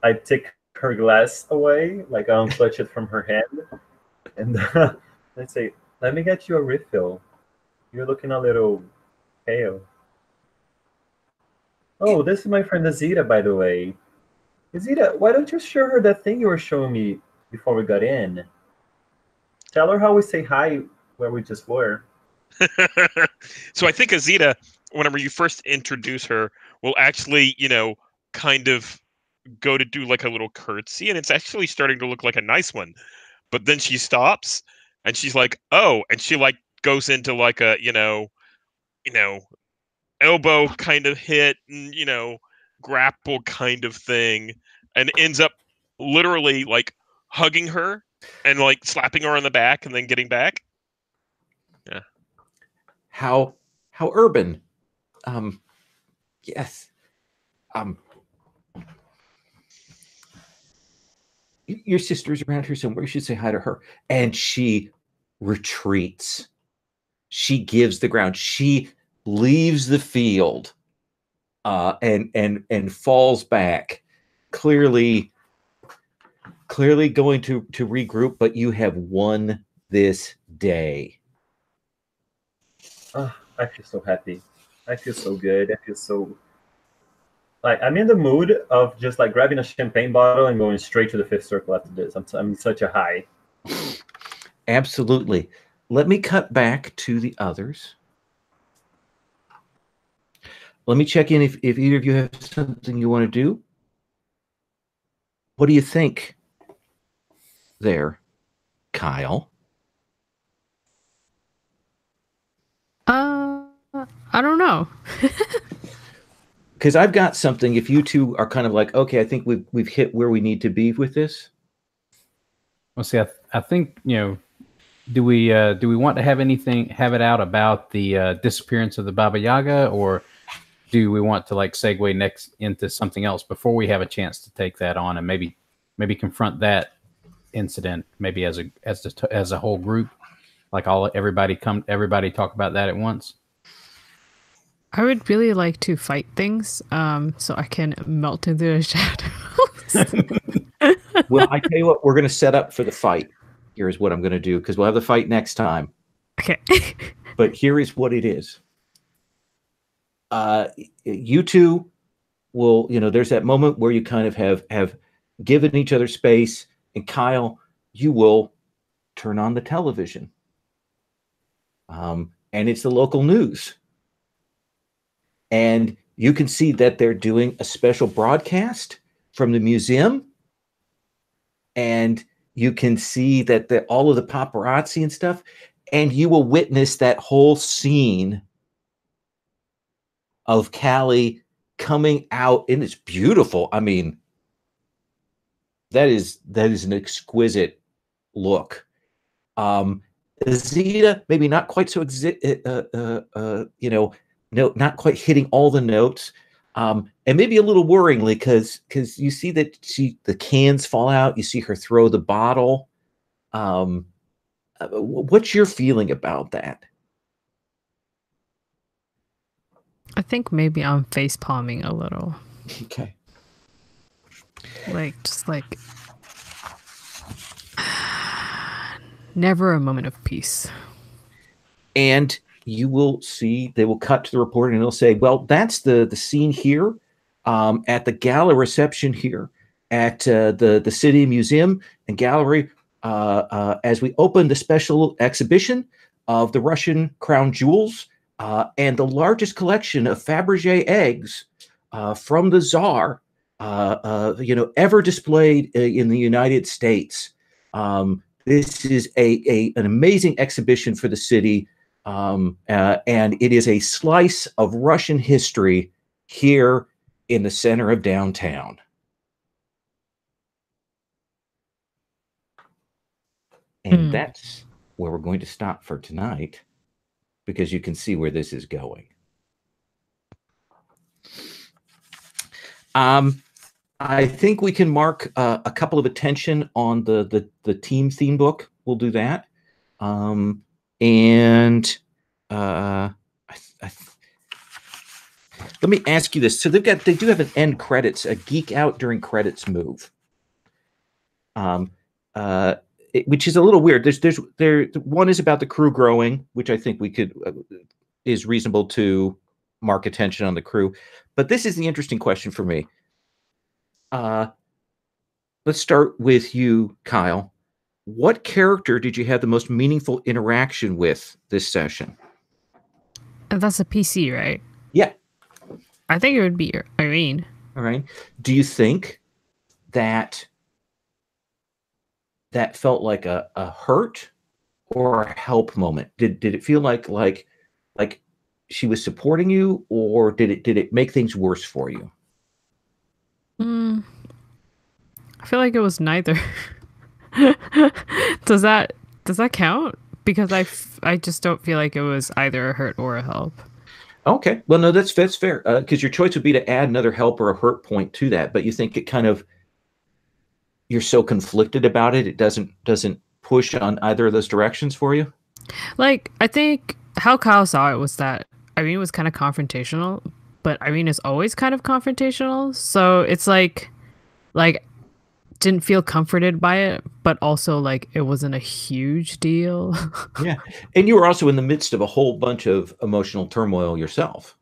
I take her glass away, like I unclutch it from her hand, and I say, "Let me get you a refill. You're looking a little pale." Oh, this is my friend Azita, by the way. Azita, why don't you show her that thing you were showing me before we got in? Tell her how we say hi where we just were. So I think Azita, whenever you first introduce her, will actually, kind of go to do like a little curtsy, and it's actually starting to look like a nice one. But then she stops, and she's like, "Oh," and she like goes into like a, elbow kind of hit, and grapple kind of thing, and ends up literally like hugging her and like slapping her on the back and then getting back. Yeah. How urban. Yes. Your sister's around here somewhere. You should say hi to her. And she retreats. She gives the ground. She leaves the field and falls back, clearly going to regroup, but you have won this day. Oh, I feel so happy. I feel so good. I feel so like I'm in the mood of just like grabbing a champagne bottle and going straight to the fifth circle after this. I'm in such a high. Absolutely. Let me cut back to the others. Let me check in if either of you have something you want to do. What do you think there, Kyle? I don't know. Because I've got something. If you two are kind of like, okay, I think we've hit where we need to be with this. Well, see, I think do we want to have it out about the disappearance of the Baba Yaga, or do we want to like segue next into something else before we have a chance to take that on and maybe confront that incident maybe as a whole group, like everybody talk about that at once? I would really like to fight things, so I can melt into the shadows. Well, I tell you what, we're going to set up for the fight. Here's what I'm going to do, because we'll have the fight next time. Okay. But here is what it is. You two will, there's that moment where you kind of have given each other space, and Kyle, you will turn on the television. And it's the local news. And you can see that they're doing a special broadcast from the museum. And you can see that all of the paparazzi and stuff. And you will witness that whole scene of Callie coming out. And it's beautiful. I mean, that is an exquisite look. Zeta, maybe not quite so no, not quite hitting all the notes, and maybe a little worryingly because you see that the cans fall out. You see her throw the bottle. What's your feeling about that? I think maybe I'm face palming a little. Okay. Just never a moment of peace. And you will see, they will cut to the report and they'll say, well, that's the scene here at the gala reception here at the City Museum and Gallery as we open the special exhibition of the Russian crown jewels and the largest collection of Fabergé eggs from the Tsar, ever displayed in the United States. This is an amazing exhibition for the city. And it is a slice of Russian history here in the center of downtown. And that's where we're going to stop for tonight, because you can see where this is going. I think we can mark a couple of attention on the team theme book. We'll do that. Let me ask you this. So they do have an end credits, a geek out during credits move. Which is a little weird. There one is about the crew growing, which I think we could is reasonable to mark attention on the crew. But this is the interesting question for me. Let's start with you, Kyle. What character did you have the most meaningful interaction with this session? That's a PC, right? Yeah. I think it would be Irene. All right. Do you think that felt like a hurt or a help moment? Did it feel like she was supporting you, or did it make things worse for you? I feel like it was neither. Does that count? Because I just don't feel like it was either a hurt or a help. Okay. Well, no, that's fair. Because your choice would be to add another help or a hurt point to that, but you think it kind of, you're so conflicted about it, it doesn't push on either of those directions for you? Like, I think how Kyle saw it was that Irene was kind of confrontational, but Irene is always kind of confrontational. So it's like didn't feel comforted by it, but also like it wasn't a huge deal. Yeah. And you were also in the midst of a whole bunch of emotional turmoil yourself.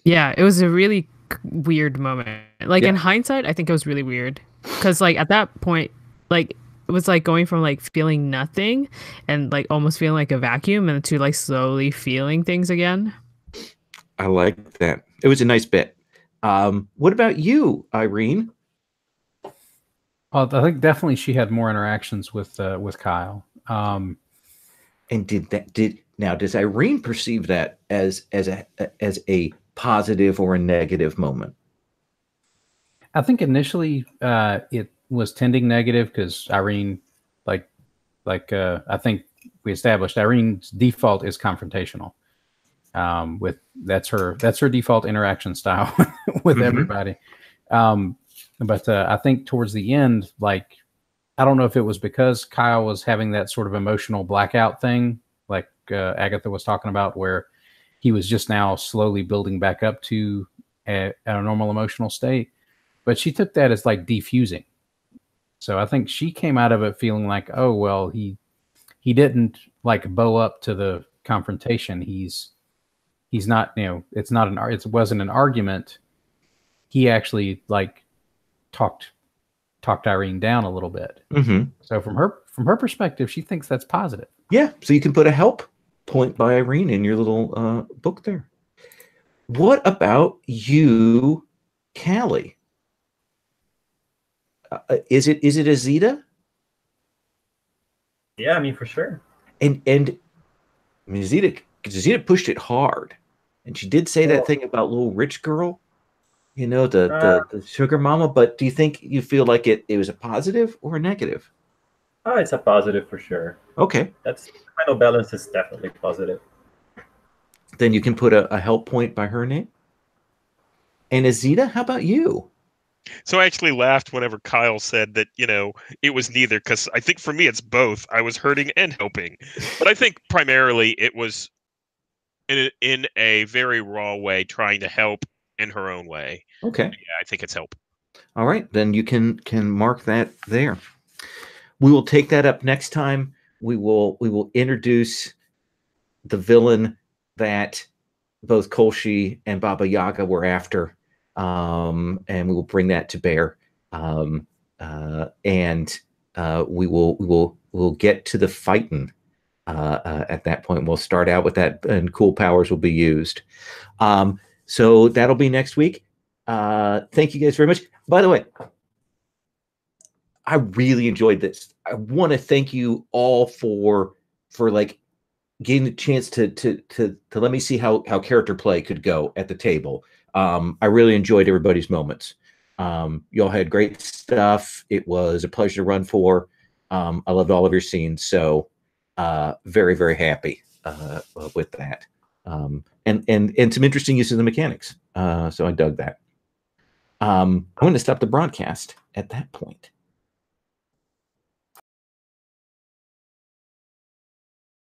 Yeah, it was a really weird moment. Like, in hindsight, I think it was really weird. Because like at that point, like it was like going from like feeling nothing and like almost feeling like a vacuum, and to like slowly feeling things again. I like that. It was a nice bit. What about you, Irene? I think definitely she had more interactions with Kyle. And does Irene perceive that as a positive or a negative moment? I think initially it was tending negative, because Irene, like I think we established, Irene's default is confrontational. That's her default interaction style with everybody. But I think towards the end, like, I don't know if it was because Kyle was having that sort of emotional blackout thing, like Agatha was talking about, where he was just now slowly building back up to a normal emotional state. But she took that as like defusing. So I think she came out of it feeling like, oh, well, he didn't like bow up to the confrontation. He's not, it wasn't an argument. He actually like talked Irene down a little bit. So from her perspective, she thinks that's positive. Yeah. So you can put a help point by Irene in your little book there. What about you, Callie? Is it Azita? Yeah, I mean, for sure. And I mean, Azita pushed it hard, and she did say that thing about little rich girl, the sugar mama. But do you feel like it was a positive or a negative? Oh, it's a positive for sure. Okay. That's final balance is definitely positive. Then you can put a help point by her name. And Azita, how about you? So I actually laughed whenever Kyle said that, it was neither, because I think for me it's both. I was hurting and helping. But I think primarily it was in a very raw way, trying to help in her own way. Okay. Yeah, I think it's help. All right. Then you can mark that there. We will take that up next time. We will introduce the villain that both Kolshi and Baba Yaga were after. And we will bring that to bear, and we'll get to the fighting at that point. We'll start out with that, and cool powers will be used. So that'll be next week. Thank you guys very much. By the way, I really enjoyed this. I want to thank you all for like getting the chance to let me see how character play could go at the table. I really enjoyed everybody's moments. Y'all had great stuff. It was a pleasure to run for. I loved all of your scenes. So very, very happy with that. And some interesting use of the mechanics. So I dug that. I'm going to stop the broadcast at that point.